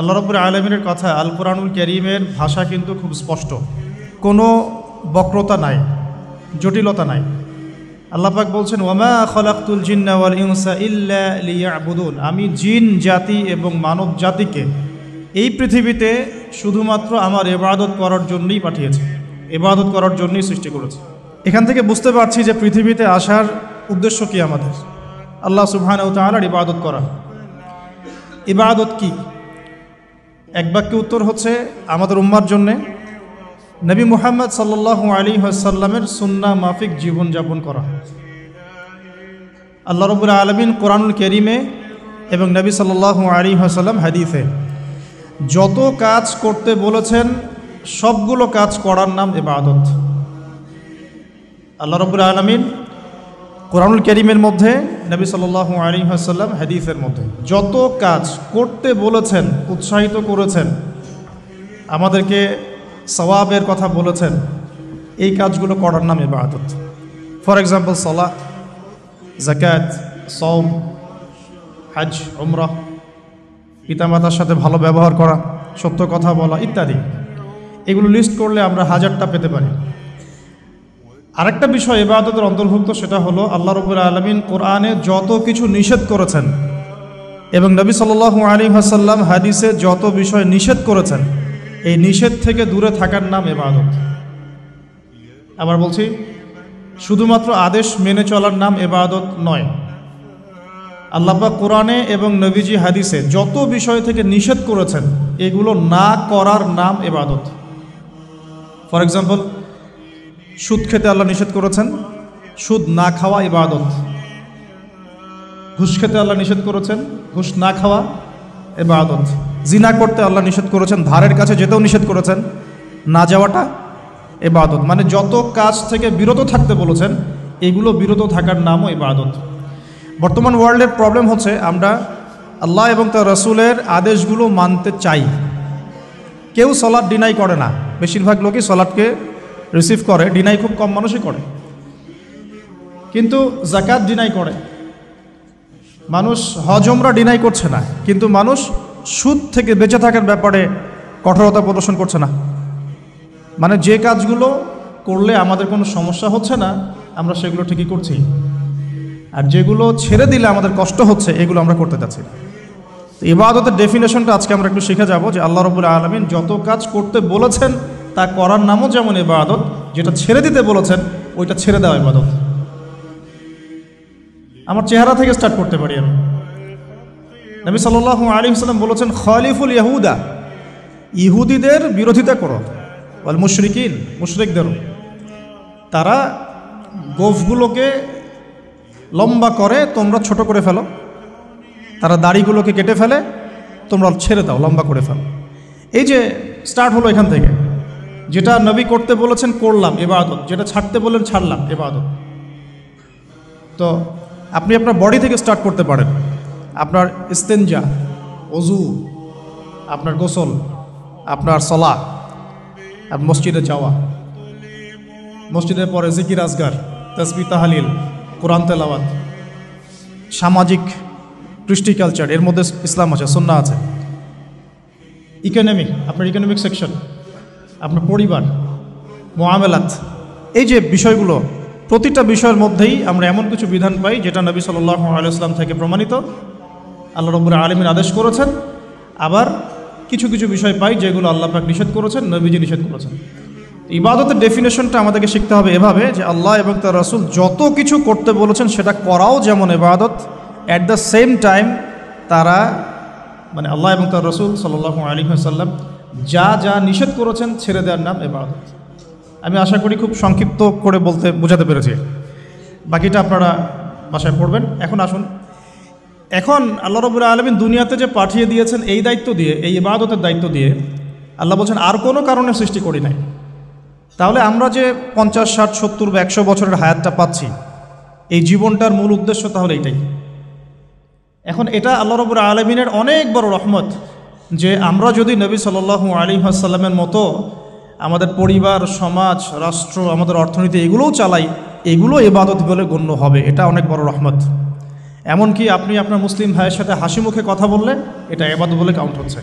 আল্লাহ রাব্বুল আলামিনের কথা আল কোরআনুল কারীমের ভাষা কিন্তু খুব স্পষ্ট, কোনো বক্রতা নাই, জটিলতা নাই। আল্লাহ পাক বলছেন ওয়ামা খালাকতুল জিন্না ওয়াল ইনসা ইল্লা লিয়াবুদুন, আমি জিন জাতি এবং মানব জাতিকে এই পৃথিবীতে শুধুমাত্র আমার ইবাদত করার জন্যই পাঠিয়েছি, ইবাদত করার জন্যই সৃষ্টি করেছি। এখান থেকে বুঝতে পারছি যে পৃথিবীতে আসার উদ্দেশ্য কি আমাদের, আল্লাহ সুবহানাহু ওয়া তাআলার ইবাদত করা। ইবাদত কি? এক বাক্যে উত্তর হচ্ছে আমাদের উম্মার জন্যে নবী মুহাম্মদ সাল্লাল্লাহু আলাইহি ওয়াসাল্লামের সুন্নাহ মাফিক জীবনযাপন করা। আল্লাহ রাব্বুল আলামিন কোরআনুল কারীমে এবং নবী সাল্লাল্লাহু আলাইহি ওয়াসাল্লাম হাদিসে যত কাজ করতে বলেছেন সবগুলো কাজ করার নাম ইবাদত। আল্লাহ রাব্বুল আলামিন কোরআনুল কারীমের মধ্যে, নবী সাল্লাল্লাহু আলাইহি ওয়াসাল্লাম হাদিসের মধ্যে যত কাজ করতে বলেছেন, উৎসাহিত করেছেন, আমাদেরকে সওয়াবের কথা বলেছেন, এই কাজগুলো করার নাম ইবাদত। ফর এক্সাম্পল সালাত, যাকাত, সওম, হজ, উমরাহ, পিতামাতার সাথে ভালো ব্যবহার করা, সত্য কথা বলা ইত্যাদি। এগুলো লিস্ট করলে আমরা হাজারটা পেতে পারি। আরেকটা বিষয় ইবাদতের অন্তর্ভুক্ত, সেটা হলো আল্লাহ রাব্বুল আলামিন কোরআনে যত কিছু নিষেধ করেছেন এবং নবী সাল্লাল্লাহু আলাইহি ওয়াসাল্লাম হাদিসে যত বিষয় নিষেধ করেছেন, এই নিষেধ থেকে দূরে থাকার নাম ইবাদত। আবার বলছি, শুধুমাত্র আদেশ মেনে চলার নাম ইবাদত নয়। আল্লাহ পাক কোরআনে এবং নবীজি হাদিসে যত বিষয় থেকে নিষেধ করেছেন, এগুলো না করার নাম ইবাদত। ফর এক্সাম্পল, সুদ খেতে আল্লাহ নিষেধ করেছেন, সুদ না খাওয়া ইবাদত। ঘুষ খেতে আল্লাহ নিষেধ করেছেন, ঘুষ না খাওয়া ইবাদত। জিনা করতে আল্লাহ নিষেধ করেছেন, ধারের কাছে যেতেও নিষেধ করেছেন, না যাওয়াটা ইবাদত। মানে যত কাজ থেকে বিরত থাকতে বলেছেন, এগুলো বিরত থাকার নামও ইবাদত। বর্তমান ওয়ার্ল্ডের প্রবলেম হচ্ছে আমরা আল্লাহ এবং তার রাসূলের আদেশগুলো মানতে চাই। কেউ সালাত ডিনাই করে না, বেশিরভাগ লোকই সালাতকে রিসিভ করে, ডিনাই খুব কম মানুষই করে। কিন্তু যাকাত ডিনাই করে মানুষ, হজ উমরা ডিনাই করছে না, কিন্তু মানুষ সুদ থেকে বেঁচে থাকার ব্যাপারে কঠোরতা প্রদর্শন করছে না। মানে যে কাজগুলো করলে আমাদের কোনো সমস্যা হচ্ছে না, আমরা সেগুলো ঠিকই করছি, আর যেগুলো ছেড়ে দিলে আমাদের কষ্ট হচ্ছে, এগুলো আমরা করতে যাচ্ছি। তো ইবাদতের ডেফিনেশনটা আজকে আমরা একটু শিখে যাব, যে আল্লাহ রাব্বুল আলামিন যত কাজ করতে বলেছেন তা করার নামও যেমন ইবাদত, যেটা ছেড়ে দিতে বলেছেন ওইটা ছেড়ে দেওয়া ইবাদত। আমার চেহারা থেকে স্টার্ট করতে পারি আমি। নবী সাল্লাল্লাহু আলাইহি ওয়াসাল্লাম বলেছেন খালিফুল ইয়াহুদা, ইহুদিদের বিরোধিতা করো, ওয়াল মুশরিকিন, মুশরিকদেরও। তারা গোফগুলোকে লম্বা করে, তোমরা ছোট করে ফেলো। তারা দাড়িগুলোকে কেটে ফেলে, তোমরা ছেড়ে দাও, লম্বা করে ফেলো। এই যে স্টার্ট হলো এখান থেকে, যেটা নবী করতে বলেছেন করলাম ইবাদত, যেটা ছাড়তে বললেন ছাড়লাম ইবাদত। তো আপনি আপনার বডি থেকে স্টার্ট করতে পারেন। আপনার ইস্তেনজা, ওযু, আপনার গোসল, আপনার সালাহ, মসজিদে যাওয়া, মসজিদের পরে জিকির আজগার, তাসবিহ তাহলিল, কোরআন তেলাওয়াত, সামাজিক কৃষ্টি কালচার, এর মধ্যে ইসলাম আছে, সুন্নাহ আছে। ইকোনমিক, আপনার ইকোনমিক সেকশন, আপনার পরিবার, মুআমালাত, এই যে বিষয়গুলো, প্রতিটা বিষয়ের মধ্যেই আমরা এমন কিছু বিধান পাই যেটা নবী সাল্লাল্লাহু আলাইহি ওয়াসাল্লাম থেকে প্রমাণিত, আল্লাহ রাব্বুল আলামিন আদেশ করেছেন। আবার কিছু কিছু বিষয় পাই যেগুলো আল্লাহ পাক নিষেধ করেছেন, নবীজি নিষেধ করেছেন। ইবাদতের ডেফিনেশনটা আমাদেরকে শিখতে হবে এভাবে, যে আল্লাহ এবং তার রাসূল যত কিছু করতে বলেছেন সেটা করাও যেমন ইবাদত, অ্যাট দ্য সেম টাইম তারা, মানে আল্লাহ এবং তার রাসূল সাল্লাল্লাহু আলাইহি ওয়াসাল্লাম যা যা নিষেধ করেছেন ছেড়ে দেওয়ার নাম ইবাদত। আমি আশা করি খুব সংক্ষিপ্ত করে বোঝাতে পেরেছি, বাকিটা আপনারা বাসায় পড়বেন। এখন আসুন, এখন আল্লাহ রাব্বুল আলামিন দুনিয়াতে যে পাঠিয়ে দিয়েছেন এই দায়িত্ব দিয়ে, এই ইবাদতের দায়িত্ব দিয়ে, আল্লাহ বলছেন আর কোনো কারণে সৃষ্টি করি নাই। তাহলে আমরা যে 50, 60, 70 বা 100 বছরের হায়াতটা পাচ্ছি, এই জীবনটার মূল উদ্দেশ্য তাহলে এটাই। এখন এটা আল্লাহ রাব্বুল আলামিনের অনেক বড় রহমত, যে আমরা যদি নবী সাল্লাল্লাহু আলাইহি ওয়াসাল্লামের মতো আমাদের পরিবার, সমাজ, রাষ্ট্র, আমাদের অর্থনীতি এগুলোও চালাই, এগুলো ইবাদত বলে গণ্য হবে। এটা অনেক বড় রহমত। এমনকি আপনি আপনার মুসলিম ভাইয়ের সাথে হাসি মুখে কথা বললে এটা ইবাদত বলে কাউন্ট হচ্ছে।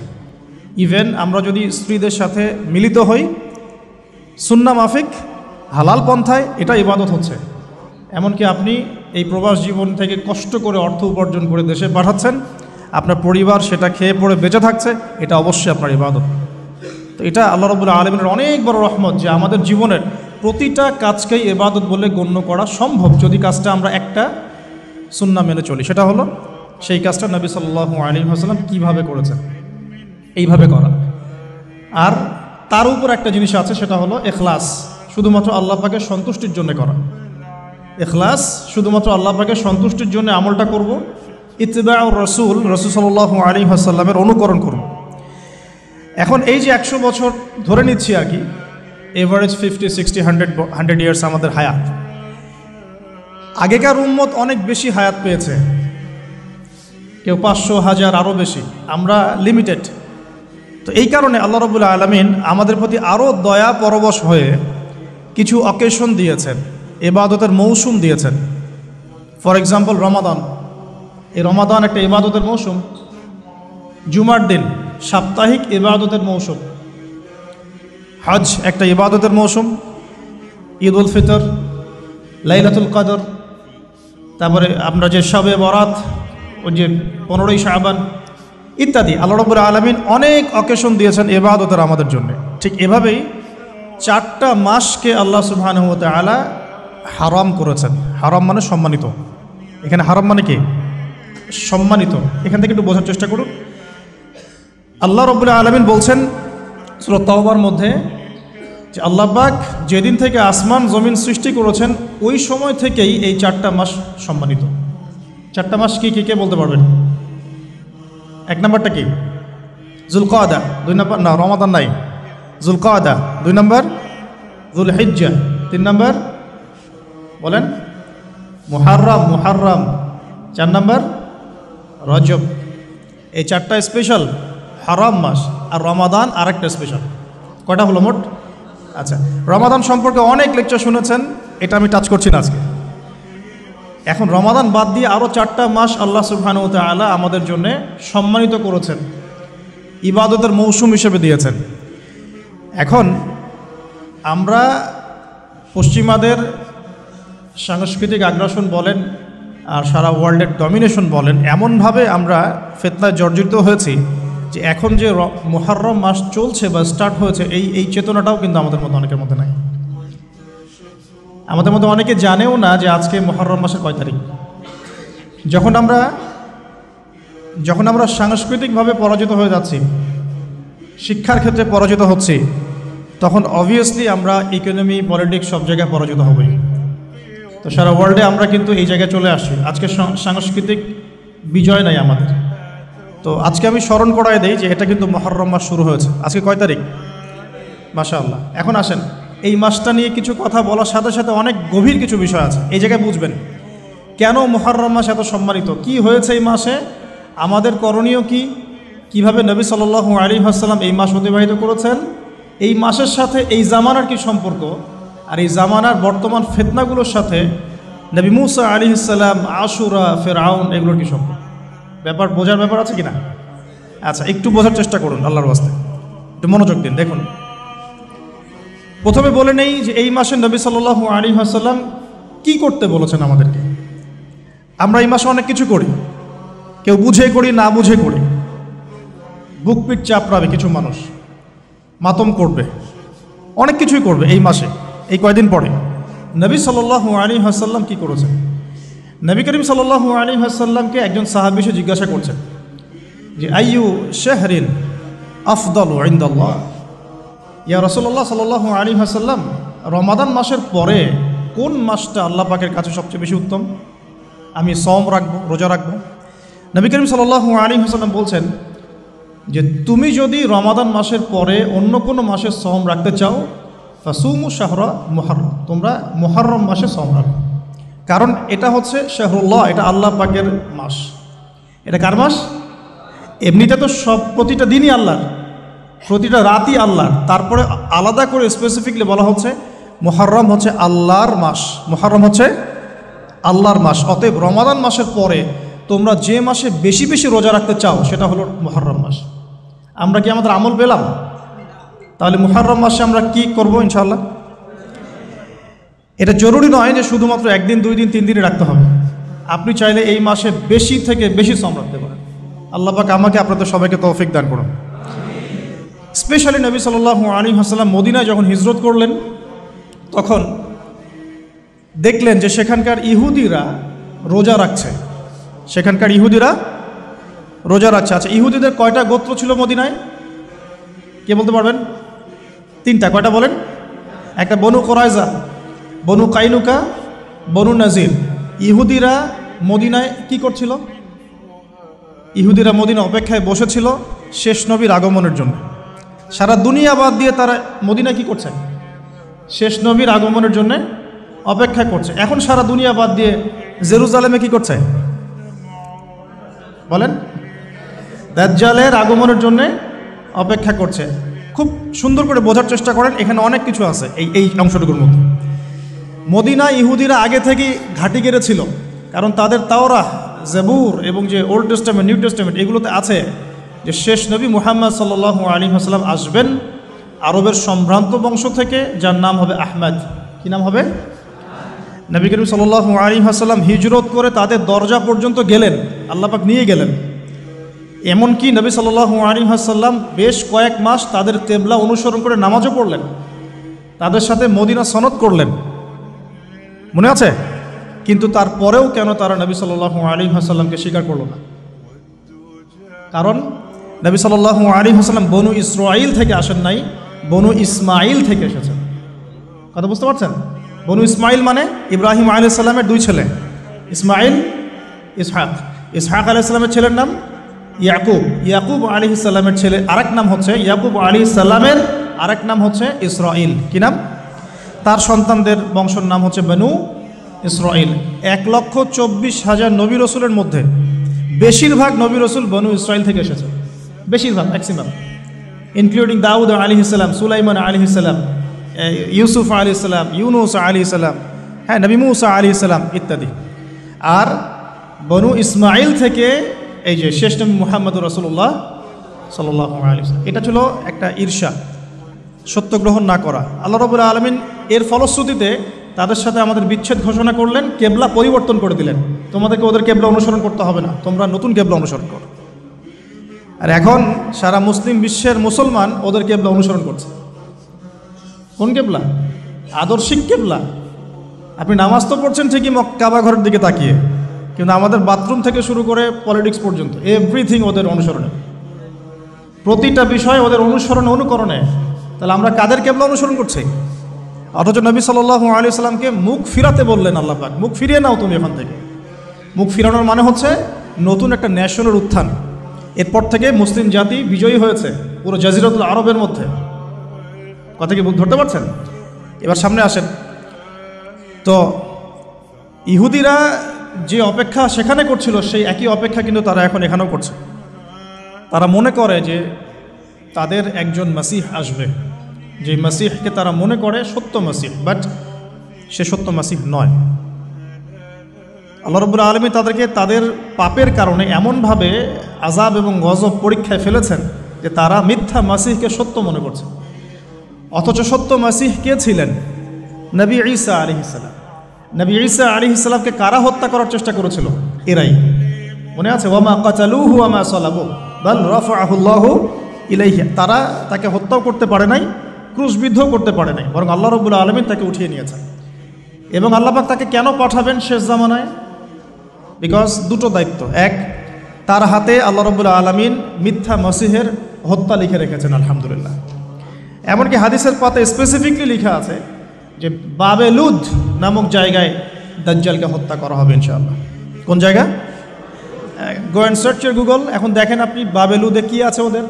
ইভেন আমরা যদি স্ত্রীদের সাথে মিলিত হই সুন্নাহ মাফিক হালাল পন্থায়, এটা ইবাদত হচ্ছে। এমনকি আপনি এই প্রবাস জীবন থেকে কষ্ট করে অর্থ উপার্জন করে দেশে পাঠাচ্ছেন, আপনার পরিবার সেটা খেয়ে পড়ে বেঁচে থাকছে, এটা অবশ্যই আপনার ইবাদত। তো এটা আল্লাহ রাব্বুল আলামিনের অনেক বড় রহমত যে আমাদের জীবনের প্রতিটা কাজকেই ইবাদত বলে গণ্য করা সম্ভব যদি কাজটা আমরা একটা সুন্নাহ মেনে চলি। সেটা হলো সেই কাজটা নবী সাল্লাল্লাহু আলাইহি ওয়াসাল্লাম কীভাবে করেছেন, এইভাবে করা। আর তার উপর একটা জিনিস আছে, সেটা হলো ইখলাস, শুধুমাত্র আল্লাহ পাকের সন্তুষ্টির জন্য করা। ইখলাস, শুধুমাত্র আল্লাহ পাকের সন্তুষ্টির জন্য আমলটা করব, ইত্তিবাউর রাসূল, রাসূল সাল্লাল্লাহু আলাইহি ওয়াসাল্লামের অনুকরণ করব। এখন এই যে 100 বছর ধরে নিচ্ছি আর কি, এভারেজ 50, 60, 100 ইয়ার্স আমাদের হায়াত। আগেকার উম্মত অনেক বেশি হায়াত পেয়েছে, কেউ 500, 1000 আরও বেশি, আমরা লিমিটেড। তো এই কারণে আল্লাহ রাব্বুল আলামিন আমাদের প্রতি আরও দয়া পরবশ হয়ে কিছু অকেশন দিয়েছেন, ইবাদতের মৌসুম দিয়েছেন। ফর এক্সাম্পল রমাদান, এই রমাদান একটা ইবাদতের মৌসুম। জুমার দিন সাপ্তাহিক ইবাদতের মৌসুম। হজ একটা ইবাদতের মৌসুম। ঈদ উল ফিতর, লাইলাতুল কদর, তারপরে আমরা যে শবে বরাত, ওই যে 15ই শাবান ইত্যাদি, আল্লাহ রাব্বুল আলামিন অনেক অকেশন দিয়েছেন ইবাদতের আমাদের জন্য। ঠিক এভাবেই 4টা মাসকে আল্লাহ সুবহানাহু ওয়া তাআলা হারাম করেছেন। হারাম মানে সম্মানিত। এখানে হারাম মানে কি? সম্মানিত। এখান থেকে একটু বোঝার চেষ্টা করুন। আল্লাহ রাব্বুল আলামিন বলছেন সূরা তাওবার মধ্যে যে আল্লাহ পাক যেদিন থেকে আসমান জমিন সৃষ্টি করেছেন ওই সময় থেকেই এই 4টা মাস সম্মানিত। 4টা মাস কি কে বলতে পারবেন? 1 নম্বরটা কি? যুলকাদা। 2 নম্বর না, রমাদান নাই, যুলকাদা। 2 নম্বর যুলহিজ্জা। 3 নম্বর বলেন মুহাররম। 4 নম্বর রজব। এই 4টা স্পেশাল হারাম মাস, আর রমাদান আরেকটা স্পেশাল। কয়টা হলো মোট? আচ্ছা, রমাদান সম্পর্কে অনেক লেকচার শুনেছেন, এটা আমি টাচ করছি না আজকে। এখন রমাদান বাদ দিয়ে আরও 4টা মাস আল্লাহ সুবহানাহু ওয়া তাআলা আমাদের জন্য সম্মানিত করেছেন, ইবাদতের মৌসুম হিসেবে দিয়েছেন। এখন আমরা পশ্চিমাদের সাংস্কৃতিক আগ্রাসন বলেন আর সারা ওয়ার্ল্ডের ডমিনেশন বলেন, এমনভাবে আমরা ফিতনায় জর্জরিত হয়েছি যে এখন যে মুহররম মাস চলছে বা স্টার্ট হয়েছে, এই চেতনাটাও কিন্তু আমাদের মধ্যে অনেকের মধ্যে নাই। আমাদের মধ্যে অনেকে জানেও না যে আজকে মুহররম মাসের কয় তারিখ। যখন আমরা সাংস্কৃতিকভাবে পরাজিত হয়ে যাচ্ছি, শিক্ষার ক্ষেত্রে পরাজিত হচ্ছি, তখন অবভিয়াসলি আমরা ইকোনমি, পলিটিক্স সব জায়গায় পরাজিত হবই। তো সারা ওয়ার্ল্ডে আমরা কিন্তু এই জায়গায় চলে আসছি। আজকে সাংস্কৃতিক বিজয় নাই আমাদের। তো আজকে আমি স্মরণ করায় দেই যে এটা কিন্তু মুহররম মাস শুরু হয়েছে। আজকে কয় তারিখ? মাশাআল্লাহ। এখন আসেন, এই মাসটা নিয়ে কিছু কথা বলার সাথে সাথে অনেক গভীর কিছু বিষয় আছে, এই জায়গায় বুঝবেন কেন মুহররম মাস এত সম্মানিত, কি হয়েছে এই মাসে, আমাদের করণীয় কি, কিভাবে নবী সাল্লাল্লাহু আলাইহি ওয়াসাল্লাম এই মাস অতিবাহিত করেছেন, এই মাসের সাথে এই জামানার কি সম্পর্ক, আর এই জামানার বর্তমান ফিতনাগুলোর সাথে নবী মুসা আলাইহিস সালাম, আশুরা, ফিরআউন, এগুলোর কি সম্পর্ক, বোঝার ব্যাপার আছে কিনা? আচ্ছা, একটু বোঝার চেষ্টা করুন আল্লাহর ওয়াস্তে, একটু মনোযোগ দিন। দেখুন, প্রথমে বলে নেই যে এই মাসে নবী সাল্লাল্লাহু আলাইহি ওয়াসাল্লাম কি করতে বলেছেন আমাদেরকে। আমরা এই মাসে অনেক কিছু করি, কেউ বুঝে করি, না বুঝে করি। বুক পিট চাপড়াবে কিছু মানুষ, মাতম করবে, অনেক কিছুই করবে এই মাসে, এই কয়দিন পরে। নবী সাল্লাল্লাহু আলাইহি ওয়াসাল্লাম কি করেছেন? নবী করিম সাল্লাল্লাহু আলাইহি ওয়াসাল্লামকে একজন সাহাবী এসে জিজ্ঞাসা করছেন যে আইয়ু শাহরিন আফদালু ইনদাল্লাহ, ইয়া রাসূলুল্লাহ সাল্লাল্লাহু আলাইহি ওয়াসাল্লাম, রমাদান মাসের পরে কোন মাসটা আল্লাহ পাকের কাছে সবচেয়ে বেশি উত্তম, আমি সওম রাখবো, রোজা রাখবো? নবী করিম সাল্লাল্লাহু আলাইহি ওয়াসাল্লাম বলছেন যে তুমি যদি রমাদান মাসের পরে অন্য কোনো মাসের সওম রাখতে চাও, ফাসুমু শাহরা মুহররম, তোমরা মুহররম মাসে সওম রাখো। কারণ এটা হচ্ছে শাহরুল্লাহ, এটা আল্লাহ পাকের মাস। এটা কার মাস? এমনিতে তো প্রতিটা দিনই আল্লাহর, প্রতিটা রাতই আল্লাহর, তারপরে আলাদা করে স্পেসিফিকলি বলা হচ্ছে মুহররম হচ্ছে আল্লাহর মাস, মুহররম হচ্ছে আল্লাহর মাস। অতএব রমাদান মাসের পরে তোমরা যে মাসে বেশি বেশি রোজা রাখতে চাও সেটা হলো মুহররম মাস। আমরা কি আমাদের আমল পেলাম? তাহলে মুহররম মাসে আমরা কি করব ইনশাআল্লাহ? এটা জরুরি নয় যে শুধুমাত্র একদিন, 2 দিন, 3 দিনে রাখতে হবে। আপনি চাইলে এই মাসে বেশি থেকে বেশি শ্রম রাখতে পারেন। আল্লাহ পাক আমাকে আপনাদের সবাইকে তৌফিক দান করুন। স্পেশালি নবী সাল্লাল্লাহু আলাইহি ওয়াসাল্লাম মদিনায় যখন হিজরত করলেন, তখন দেখলেন যে সেখানকার ইহুদিরা রোজা রাখছে। সেখানকার ইহুদিরা রোজা রাখছে। আচ্ছা, ইহুদিদের কয়টা গোত্র ছিল মদিনায়? কে বলতে পারবেন? 3টা। কয়টা বলেন? একটা বনু কোরাইজা, বনু কাইনুকা, বনু নাজির। ইহুদিরা মদিনায় কি করছিল? ইহুদিরা মদিনা অপেক্ষায় বসেছিল শেষ নবীর আগমনের জন্য। সারা দুনিয়া বাদ দিয়ে তারা মদিনায় কি করছে? শেষ নবীর আগমনের জন্য অপেক্ষা করছে। এখন সারা দুনিয়া বাদ দিয়ে জেরুজালেমে কি করছে বলেন? দাজ্জালের আগমনের জন্য অপেক্ষা করছে। খুব সুন্দর করে বোঝার চেষ্টা করেন, এখানে অনেক কিছু আছে এই অংশটুকুর মধ্যে। মদিনা ইহুদিরা আগে থেকেই ঘাঁটি গেড়েছিল, কারণ তাদের তাওরাহ, জাবুর এবং যে ওল্ড টেস্টামেন্ট, নিউ টেস্টামেন্ট, এগুলোতে আছে যে শেষ নবী মুহাম্মদ সাল্লাল্লাহু আলাইহি ওয়াসাল্লাম আসবেন আরবের সম্ভ্রান্ত বংশ থেকে, যার নাম হবে আহমদ। কি নাম হবে? নবী করিম সাল্লাল্লাহু আলাইহি ওয়াসাল্লাম হিজরত করে তাদের দরজা পর্যন্ত গেলেন, আল্লাহ পাক নিয়ে গেলেন। এমনকি নবী সাল্লাল্লাহু আলাইহি ওয়াসাল্লাম বেশ কয়েক মাস তাদের কিবলা অনুসরণ করে নামাজও পড়লেন, তাদের সাথে মদিনা সনদ করলেন, মনে আছে? কিন্তু তারপরেও কেন তারা নবী সাল্লাল্লাহু আলাইহি ওয়াসাল্লামকে স্বীকার করল না? কারণ নবী সাল্লাল্লাহু আলাইহি ওয়াসাল্লাম বনু ইসরাঈল থেকে আসেন নাই, বনু ইসমাইল থেকে এসেছেন। কথা বুঝতে পারছেন? বনু ইসমাইল মানে ইব্রাহিম আলাইহিস সালামের 2 ছেলে, ইসমাইল, ইসহাক। ইসহাক আলাইহিস সালামের ছেলের নাম ইয়াকুব। ইয়াকুব আলাইহিস সালামের ছেলে আরেক নাম হচ্ছে, ইয়াকুব আলাইহিস সালামের আরেক নাম হচ্ছে ইসরাঈল। কি নাম? তার সন্তানদের বংশের নাম হচ্ছে বনু ইসরাঈল। 1,24,000 নবী রসুলের মধ্যে বেশিরভাগ নবী রসুল বনু ইসরাঈল থেকে এসেছে, বেশিরভাগ, ম্যাক্সিমাম, ইনক্লুডিং দাউদ আলাইহিস সালাম, সুলাইমান আলাইহিস সালাম, ইউসুফ আলাইহিস সালাম, ইউনুস আলাইহিস সালাম, হ্যাঁ, নবী মুসা আলাইহিস সালাম ইত্যাদি। আর বনু ইসমাইল থেকে এই যে শেষ নবী মুহাম্মদুর রাসূলুল্লাহ সাল্লাল্লাহু আলাইহি ওয়াসাল্লাম। এটা ছিল একটা ঈর্ষা, সত্য গ্রহণ না করা। আল্লাহ রাব্বুল আলামিন এর ফলশ্রুতিতে তাদের সাথে আমাদের বিচ্ছেদ ঘোষণা করলেন, কেবলা পরিবর্তন করে দিলেন। তোমাদেরকে ওদের কেবলা অনুসরণ করতে হবে না, তোমরা নতুন কেবলা অনুসরণ করো। আর এখন সারা মুসলিম বিশ্বের মুসলমান ওদের কেবলা অনুসরণ করছে। কোন কেবলা? আদর্শিক কেবলা। আপনি নামাজ তো পড়ছেন ঠিকই কাবা ঘরের দিকে তাকিয়ে, কিন্তু আমাদের বাথরুম থেকে শুরু করে পলিটিক্স পর্যন্ত এভরিথিং ওদের অনুসরণে, প্রতিটা বিষয় ওদের অনুসরণে, অনুকরণে। তাহলে আমরা কাদের কেবলা অনুসরণ করছি? অথচ নবী সাল্লাল্লাহু আলাইহি ওয়াসাল্লামকে মুখ ফিরাতে বললেন আল্লাহ পাক, মুখ ফিরিয়ে নাও তুমি এখান থেকে। মুখ ফিরানোর মানে হচ্ছে নতুন একটা ন্যাশনের উত্থান। এরপর থেকে মুসলিম জাতি বিজয়ী হয়েছে পুরো জাজিরাতুল আরবের মধ্যে। কথা কি ধরতে পারছেন? এবার সামনে আসেন। তো ইহুদিরা যে অপেক্ষা সেখানে করছিল, সেই একই অপেক্ষা কিন্তু তারা এখন এখানেও করছে। তারা মনে করে যে তাদের একজন মাসিহ আসবে, যে মাসিহকে তারা মনে করে সত্য মাসিহ, বাট সে সত্য মাসিহ নয়। আল্লাহ রাব্বুল আলামিন তাদেরকে তাদের পাপের কারণে এমনভাবে আযাব এবং গজব পরীক্ষায় ফেলেছেন যে তারা মিথ্যা মাসিহকে সত্য মনে করছে। অথচ সত্য মাসিহ কে ছিলেন? নবী ঈসা আলাইহিস সালাম। নবী ঈসা আলাইহিস সালামকে কারা হত্যা করার চেষ্টা করেছিল? এরাই। মনে আছে? ওয়ামা কাতালুহু ওয়ামা সালাবু বাল রাফাআহু আল্লাহু ইলাইহি। তারা তাকে হত্যাও করতে পারে নাই, ক্রুশবিদ্ধও করতে পারে নাই, বরং আল্লাহ রাব্বুল আলামিন তাকে উঠিয়ে নিয়েছেন। এবং আল্লাহ পাক তাকে কেন পাঠাবেন শেষ জামানায়? বিকজ দুটো দায়িত্ব। এক, তার হাতে আল্লাহ রাব্বুল আলামিন মিথ্যা মসিহের হত্যা লিখে রেখেছেন, আলহামদুলিল্লাহ। এমনকি হাদিসের পাতে স্পেসিফিকলি লেখা আছে যে বাবেলুদ নামক জায়গায় দাজ্জালকে হত্যা করা হবে ইনশাআল্লাহ। কোন জায়গা? Go and search your Google. এখন দেখেন আপনি বাবেলুদে কি আছে ওদের,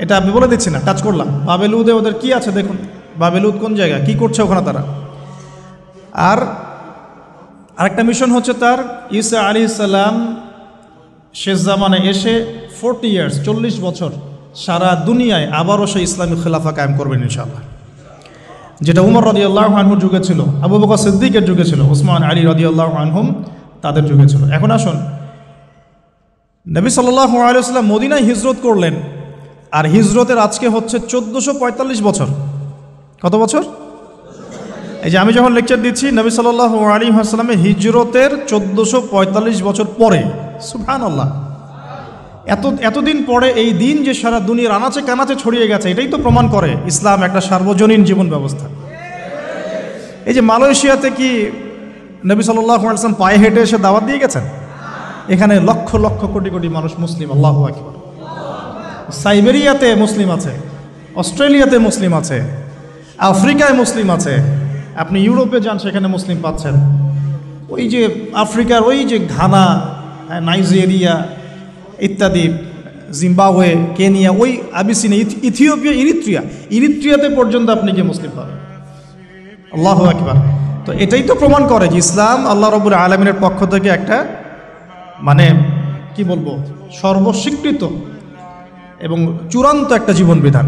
এটা আমি বলে দিচ্ছি না, টাচ করলাম। বাবেলুদে ওদের কি আছে দেখুন। বাবেলুদ কোন জায়গা, কি করছে ওখানে তারা। আর আরেকটা মিশন হচ্ছে তার, ঈসা আলাইহিস সালাম শেষ জামানে এসে 40 ইয়ার্স, 40 বছর সারা দুনিয়ায় আবারও সেই ইসলামী খেলাফা কায়েম করবেন ইনশাআল্লাহ। যেটা উমর রাদিয়াল্লাহু আনহুর যুগে ছিল, আবু বকর সিদ্দিকের যুগে ছিল, ওসমান আলী রাদিয়াল্লাহু আনহুম তাদের যুগে ছিল। এখন আসুন, নবী সাল্লাল্লাহু আলাইহি ওয়াসাল্লাম মদিনায় হিজরত করলেন, আর হিজরতের আজকে হচ্ছে 1445 বছর। কত বছর? এই যে আমি যখন লেকচার দিচ্ছি, নবী সাল্লাল্লাহু আলাইহি ওয়াসাল্লামের হিজরতের 1445 বছর পরে। সুবহানাল্লাহ, এতদিন পরে এই দিন যে সারা দুনিয়ার আনাচে কানাচে ছড়িয়ে গেছে, এটাই তো প্রমাণ করে ইসলাম একটা সার্বজনীন জীবন ব্যবস্থা। এই যে মালয়েশিয়াতে কি নবী সাল্লাল্লাহু আলাইহি ওয়াসাল্লাম পায়ে হেঁটে এসে দাওয়াত দিয়ে গেছেন? এখানে লক্ষ লক্ষ কোটি কোটি মানুষ মুসলিম। আল্লাহু আকবার। সাইবেরিয়াতে মুসলিম আছে, অস্ট্রেলিয়াতে মুসলিম আছে, আফ্রিকায় মুসলিম আছে, আপনি ইউরোপে যান সেখানে মুসলিম পাচ্ছেন। ওই যে আফ্রিকার ওই যে ঘানা, নাইজেরিয়া ইত্যাদি, জিম্বাবুয়ে, কেনিয়া, ওই আবিসিনিয়া, ইথিওপিয়া, ইরিত্রিয়াতে পর্যন্ত আপনি গিয়ে মুসলিম পাবেন। আল্লাহু আকবার। তো এটাই তো প্রমাণ করে যে ইসলাম আল্লাহ রাব্বুল আলামিনের পক্ষ থেকে একটা মানে কি বলবো, সর্বস্বীকৃত এবং চূড়ান্ত একটা জীবন বিধান।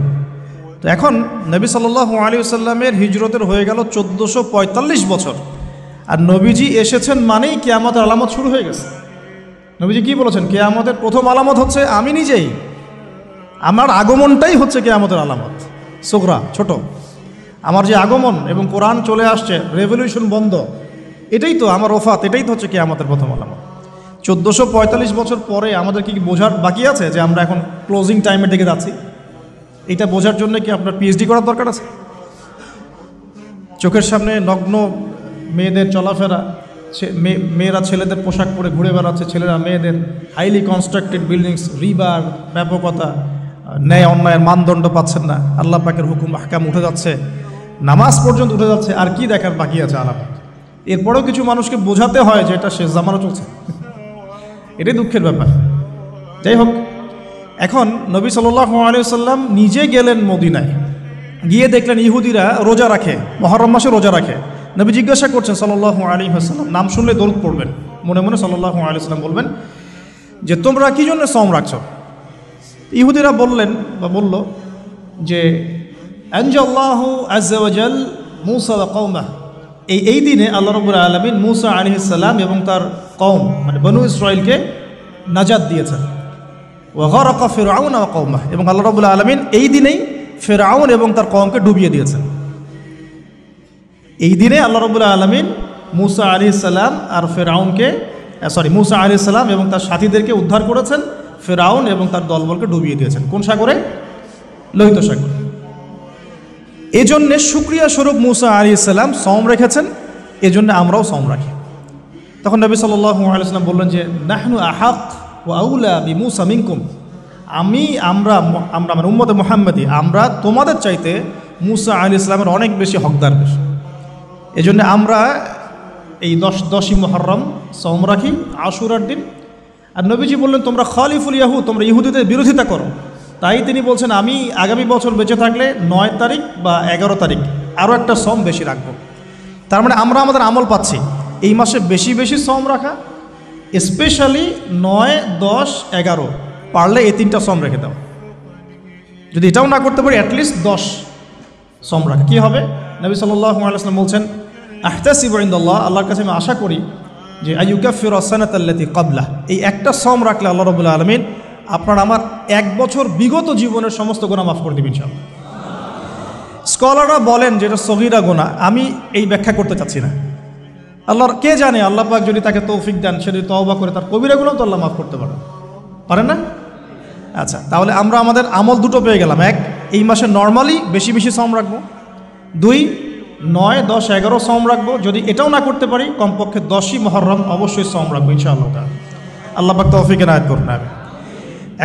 তো এখন নবী সাল্লাল্লাহু আলাইহি ওয়াসাল্লামের হিজরতের হয়ে গেল 1445 বছর, আর নবীজি এসেছেন মানেই কিয়ামতের আলামত শুরু হয়ে গেছে। নবীজি কি বলেছেন? কিয়ামতের প্রথম আলামত হচ্ছে আমি নিজেই, আমার আগমনটাই হচ্ছে কিয়ামতের আলামত। সুগরা, ছোট, আমার যে আগমন এবং কোরআন চলে আসছে, রেভলিউশন বন্ধ, এটাই তো আমার ওফাত, এটাই তো হচ্ছে কিয়ামতের প্রথম আলামত। 1445 বছর পরে আমাদের কি বোঝার বাকি আছে যে আমরা এখন ক্লোজিং টাইমের দিকে যাচ্ছি? এটা বোঝার জন্য কি আপনার পিএইচডি করার দরকার আছে? চোখের সামনে নগ্ন মেয়েদের চলাফেরা, মেয়েরা ছেলেদের পোশাক পরে ঘুরে বেড়াচ্ছে, ছেলেরা মেয়েদের, হাইলি কনস্ট্রাক্টেড বিল্ডিংস, রিবার, ব্যাপকতা, ন্যায় অন্যায়ের মানদণ্ড পাচ্ছেন না, আল্লাহ পাকের হুকুম আহকাম উঠে যাচ্ছে, নামাজ পর্যন্ত উঠে যাচ্ছে, আর কি দেখার বাকি আছে আলাদা? এরপরেও কিছু মানুষকে বোঝাতে হয় যে এটা শেষ জামানো চলছে। এটাই দুঃখের ব্যাপার। যাই হোক, এখন নবী সাল্লাল্লাহু আলাইহি ওয়াসাল্লাম নিজে গেলেন মদিনায়, গিয়ে দেখলেন ইহুদিরা রোজা রাখে, মুহররম মাসে রোজা রাখে। নবী জিজ্ঞাসা করছেন সাল্লাল্লাহু আলাইহি ওয়াসাল্লাম, নাম শুনলে দরুদ পড়বেন, মনে মনে সাল্লাল্লাহু আলাইহি ওয়াসাল্লাম বলবেন যে তোমরা কি জন্য সওম রাখছো? ইহুদিরা বললেন বা বলল যে আনজাল্লাহু আযজা ওয়া জাল মূসা ওয়া কওমাহ, এই দিনে আল্লাহ রাব্বুল আলামিন মূসা আলাইহিস সালাম এবং তার কওম মানে বনু ইসরাইলকে নাজাত দিয়েছেন। ওয়া গরাকা ফিরআউন ওয়া কওমাহ, এবং আল্লাহ রাব্বুল আলামিন এই দিনেই ফিরআউন এবং তার কওমকে ডুবিয়ে দিয়েছেন। এই দিনে আল্লাহ রাব্বুল আলামিন মূসা আলাইহিস সালাম আর ফিরআউনকে মূসা আলাইহিস সালাম এবং তার সাথীদেরকে উদ্ধার করেছেন, ফিরআউন এবং তার দলবলকে ডুবিয়ে দিয়েছেন। কোন সাগরে? লোহিত সাগরে। এজন্যে শুকরিয়া স্বরূপ মূসা আলাইহিস সালাম সওম রেখেছেন, এজন্য আমরাও সওম রাখি। তখন নবী সাল্লাল্লাহু আলাইহি ওয়াসাল্লাম বললেন যে নাহনু আহাক ওয়া আউলা বিমূসা মিনকুম, আমরা মানে উম্মতে মুহাম্মাদি, আমরা তোমাদের চাইতে মূসা আলাইহিস সালামের অনেক বেশি হকদার বেশি। এজন্য আমরা এই 10ই মুহররম সওম রাখি, আশুরার দিন। আর নবীজি বললেন তোমরা খালিফুল ইয়াহুদ, তোমরা ইহুদিদের বিরোধিতা করো। তাই তিনি বলছেন আমি আগামী বছর বেঁচে থাকলে 9 তারিখ বা 11 তারিখ আরও একটা সওম বেশি রাখবো। তার মানে আমরা আমাদের আমল পাচ্ছি এই মাসে বেশি বেশি সওম রাখা, স্পেশালি 9, 10, 11, পারলে এই 3টা সওম রেখে দাও। যদি এটাও না করতে পারি অ্যাটলিস্ট 10 সওম রাখা। কী হবে? নবী সাল্লাল্লাহু আলাইহি ওয়াসাল্লাম বলছেন আহতাসিবু ইনদাল্লাহ, আল্লাহর কাছে আমি আশা করি যে আইয়ুকাফিরু আস-সানাতাল্লাতী ক্বাবলাহ, এই একটা সওম রাখলে আল্লাহ রাব্বুল আলামিন আপনার আমার 1 বছর বিগত জীবনের সমস্ত গুনাহ মাফ করে দিবেন ইনশাআল্লাহ। স্কলাররা বলেন যে এটা সগীরা গুনাহ, আমি এই ব্যাখ্যা করতে চাচ্ছি না। আল্লাহর কে জানে, আল্লাহ পাক যদি তাকে তৌফিক দেন, সে যদি তওবা করে তার কবিরা গুনাহ তো আল্লাহ মাফ করতে পারেন না? আচ্ছা, তাহলে আমরা আমাদের আমল দুটো পেয়ে গেলাম। 1, এই মাসে নর্মালি বেশি বেশি সওম রাখবো। 2, 9, 10, 11 সওম রাখবো। যদি এটাও না করতে পারি কমপক্ষে 10ই মুহররম অবশ্যই সওম রাখবো ইনশাআল্লাহ তাআলা। আল্লাহ পাক তৌফিক এনায়েত করুন।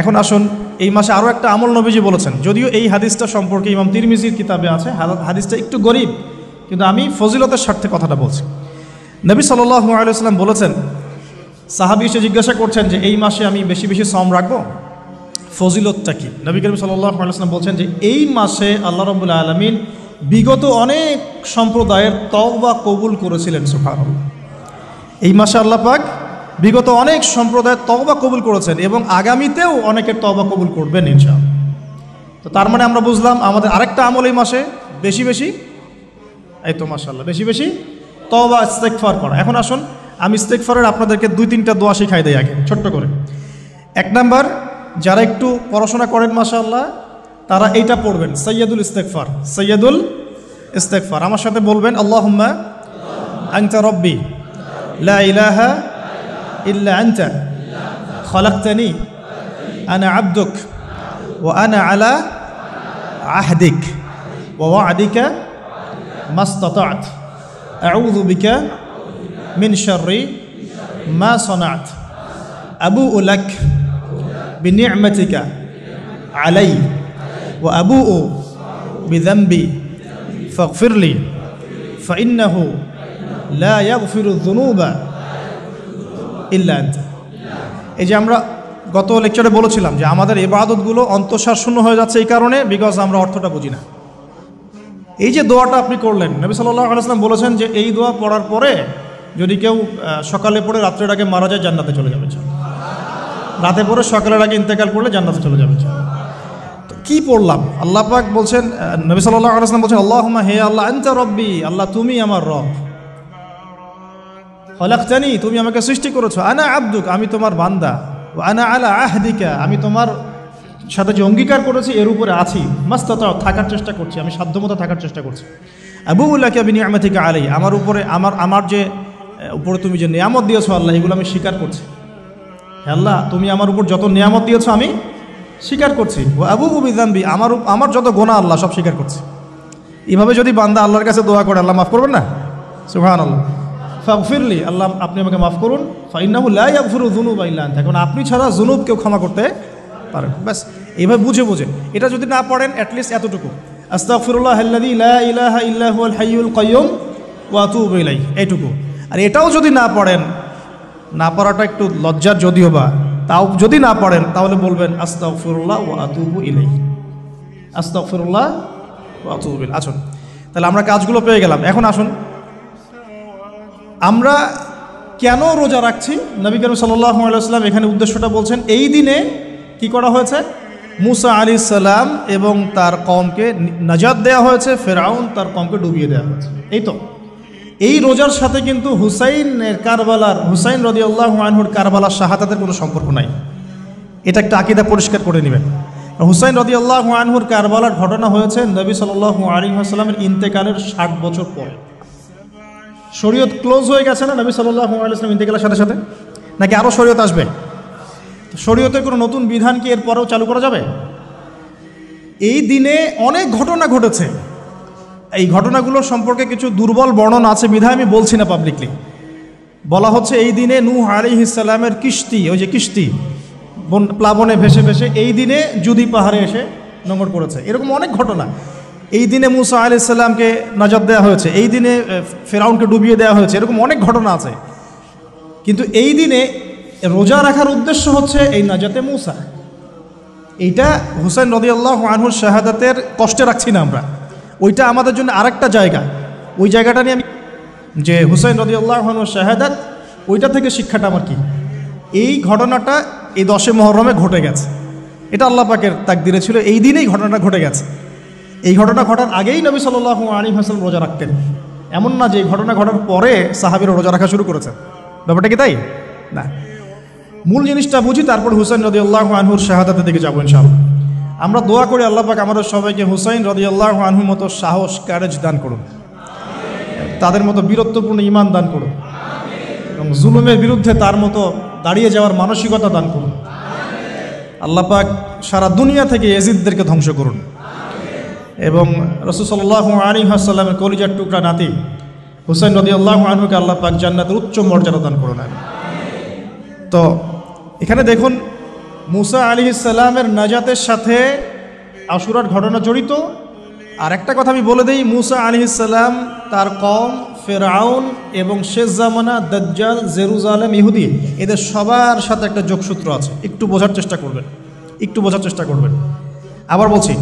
এখন আসুন, এই মাসে আরও একটা আমল নবীজি বলেছেন, যদিও এই হাদিসটা সম্পর্কে ইমাম তিরমিজির কিতাবে আছে, হাদিসটা একটু গরীব, কিন্তু আমি ফজিলতের স্বার্থে কথাটা বলছি। নবী সাল্লাল্লাহু আলাইহি ওয়াসাল্লাম বলেছেন, সাহাবী এসে জিজ্ঞাসা করছেন যে এই মাসে আমি বেশি বেশি সওম রাখবো, ফজিলতটা কি? নবী করিম সাল্লাল্লাহু আলাইহি ওয়াসাল্লাম বলছেন যে এই মাসে আল্লাহ রাব্বুল আলামিন বিগত অনেক সম্প্রদায়ের তওবা কবুল করেছিলেন। সুবহানাল্লাহ। এই মাসে আল্লাহ পাক বিগত অনেক সম্প্রদায়ের তওবা কবুল করেছেন এবং আগামীতেও অনেকের তওবা কবুল করবেন ইনশাআল্লাহ। তো তার মানে আমরা বুঝলাম আমাদের আরেকটা আমল এই মাসে বেশি বেশি, এই তো মাশাআল্লাহ, বেশি বেশি তওবা ইস্তেগফার করা। এখন আসুন আমি ইস্তেগফারের আপনাদেরকে 2-3টা দোয়া শিখাই দেই আগে ছোট্ট করে। এক নাম্বার, যারা একটু পড়াশোনা করেন মাশাআল্লাহ, তারা এইটা পড়বেন, সৈয়দুল ইস্তেগফার। সৈয়দুল ইস্তেগফার আমার সাথে বলবেন, আল্লাহুম্মা আনতা রব্বি লা ইলাহা ইল্লা আনতা খলাকতানি আনা আবদুক ওয়া আনা আলা আহদিক ওয়া ওয়া'দিকা মাস্তাতা'ত আউযু বিকা মিন শাররি মা সানা'ত আবুউ লাক বিনি'মাতিকা আলাই ওয়া আবুউ বিযামবি ফাগফিরলি ফাইন্নাহু লা ইয়াগফিরু যুনুবা ইল্লা আনতা। এই যে আমরা গত লেকচারে বলেছিলাম যে আমাদের ইবাদতগুলো অন্তঃসার শূন্য হয়ে যাচ্ছে এই কারণে, বিকজ আমরা অর্থটা বুঝি না। এই যে দোয়াটা আপনি করলেন, নবী সাল্লাল্লাহু আলাইহি ওয়াসাল্লাম বলেছেন যে এই দোয়া পড়ার পরে যদি কেউ সকালে পড়ে রাত্রের আগে মারা যায়, জান্নাতে চলে যাবে। রাতে পড়ে সকালের আগে ইন্তেকাল করলে জান্নাতে চলে যাবে। তো কী পড়লাম? আল্লাহ পাক বলছেন, নবী সাল্লাল্লাহু আলাইহি ওয়াসাল্লাম বলছেন, আল্লাহুম্মা হে আল্লাহ, আনতা রব্বি, আল্লাহ তুমি আমার রব, খলাকতানি তুমি আমাকে সৃষ্টি করেছো, আনা আবদুক আমি তোমার বান্দা, ও আনা আলা আহদিকা আমি তোমার সাথে যে অঙ্গীকার করেছি এর উপরে আছি, মাস্তাতা থাকার চেষ্টা করছি, আমি সাধ্যমতো থাকার চেষ্টা করছি। আবুউ লাকা বিনি'মাতিকা আলাই আমার উপরে আমার যে উপরে তুমি যে নিয়ামত দিয়েছো আল্লাহ, এগুলো আমি স্বীকার করছি। হে আল্লাহ, তুমি আমার উপর যত নিয়ামত দিয়েছো আমি স্বীকার করছি। ও আবুউ বিযামবি আমার যত গুনাহ আল্লাহ সব স্বীকার করছি। এভাবে যদি বান্দা আল্লাহর কাছে দোয়া করে, আল্লাহ মাফ করবেন না? সুবহানাল্লাহ। ফাগফিরলি আল্লাহ আপনি আমাকে মাফ করুন, ফাইন্নাহু লা ইয়াগফিরু যুনুবা ইল্লা আনতা এখন আপনি ছাড়া যুনুব কেউ ক্ষমা করতে পারেন। ব্যাস এইভাবে বুঝে বুঝে, এটা যদি না পড়েন অ্যাটলিস্ট এতটুকু, আস্তাগফিরুল্লাহাল্লাযী লা ইলাহা ইল্লা হুয়াল হাইয়ুল কাইয়্যুম ওয়া আতুবু ইলাইহি, এইটুকু। আর এটাও যদি না পড়েন, না পড়াটা একটু লজ্জার যদিও বা, তাও যদি না পড়েন তাহলে বলবেন আস্তাগফিরুল্লাহ ওয়া আতুবু ইলাইহি, আস্তাগফিরুল্লাহ ওয়া আতুবু ইলাইহি। আসুন তাহলে আমরা কাজগুলো পেয়ে গেলাম। এখন আসুন আমরা কেন রোজা রাখছি। নবী করিম সাল্লাল্লাহু আলাইহি ওয়াসাল্লাম এখানে উদ্দেশ্যটা বলছেন। এই দিনে কি করা হয়েছে? মুসা আলাইহিস সালাম এবং তার কওমকে নাজাত দেওয়া হয়েছে, ফেরাউন তার কওমকে ডুবিয়ে দেওয়া হয়েছে। এই তো এই রোজার সাথে কিন্তু হুসাইন রাদিয়াল্লাহু আনহুর কারবালার শাহাদাতের কোনো সম্পর্ক নাই। এটা একটা আকীদা পরিষ্কার করে নেবেন। হুসাইন রাদিয়াল্লাহু আনহুর কারবালার ঘটনা হয়েছে নবী সাল্লাল্লাহু আলাইহি ওয়াসাল্লামের ইন্তেকালের 60 বছর পরে। শরীয়ত ক্লোজ হয়ে গেছে না নবী সাল্লাল্লাহু আলাইহি ওয়াসাল্লাম ইন্তেকালের সাথে সাথে, নাকি আরও শরীয়ত আসবে? শরীয়তে কোনো নতুন বিধান কি এরপরেও চালু করা যাবে? এই দিনে অনেক ঘটনা ঘটেছে। এই ঘটনাগুলোর সম্পর্কে কিছু দুর্বল বর্ণনা আছে বিধায় আমি বলছি না পাবলিকলি। বলা হচ্ছে এই দিনে নূহ আলাইহিস সালামের কিস্তি, ওই যে কিস্তি প্লাবনে ভেসে ভেসে এই দিনে জুদি পাহাড়ে এসে নোঙর পড়েছে। এরকম অনেক ঘটনা। এই দিনে মুসা আলাইহিস সালামকে নাজাত দেওয়া হয়েছে, এই দিনে ফেরাউনকে ডুবিয়ে দেওয়া হয়েছে, এরকম অনেক ঘটনা আছে। কিন্তু এই দিনে রোজা রাখার উদ্দেশ্য হচ্ছে এই নাজাতে মুসা। এইটা হুসাইন রাদিয়াল্লাহু আনহুর শাহাদাতের কষ্টে রাখছি না আমরা, ওইটা আমাদের জন্য আরেকটা জায়গা। ওই জায়গাটা নিয়ে আমি যে হুসাইন রাদিয়াল্লাহু আনহুর শাহাদাত, ওইটা থেকে শিক্ষাটা আমার কি, এই ঘটনাটা এই 10 মুহররমে ঘটে গেছে। এটা আল্লাহ পাকের তাকদিরে ছিল, এই দিনেই ঘটনাটা ঘটে গেছে। এই ঘটনা ঘটার আগেই নবী সাল্লাল্লাহু আলাইহি ওয়াসাল্লাম রোজা রাখতেন, এমন না যে এই ঘটনা ঘটার পরে সাহাবীরা রোজা রাখা শুরু করেছেন। ব্যাপারটা কি তাই না? মূল জিনিসটা বুঝি, তারপর হুসাইন রাদিয়াল্লাহু আনহুর শাহাদাতের দিকে যাবো ইনশাআল্লাহ। আমরা দোয়া করি আল্লাহ পাক আমাদের সবাইকে হুসাইন রাদিয়াল্লাহু আনহুর মতো সাহস, ক্যারেজ দান করুন, তাদের মতো বীরত্বপূর্ণ ঈমান দান করুন, এবং জুলুমের বিরুদ্ধে তার মতো দাঁড়িয়ে যাওয়ার মানসিকতা দান করুন। আল্লাহ পাক সারা দুনিয়া থেকে ইয়াজিদদেরকে ধ্বংস করুন, এবং রাসূল সাল্লাল্লাহু আলাইহি ওয়াসাল্লামের কলিজার টুকরা নাতি হুসাইন রাদিয়াল্লাহু আনহুকে আল্লাহ পাক জান্নাতের উচ্চ মর্যাদা দান করুন। তো এখানে দেখুন, মুসা আলাইহিস সালামের নাজাতের সাথে আশুরার ঘটনা জড়িত। আর একটা কথা আমি বলে দেই, মুসা আলাইহিস সালাম, তার কওম, ফেরাউন এবং শেষ জামানা দাজ্জাল, জেরুজালেম, ইহুদি, এদের সবার সাথে একটা যোগসূত্র আছে। একটু বোঝার চেষ্টা করবেন, আবার বলছি,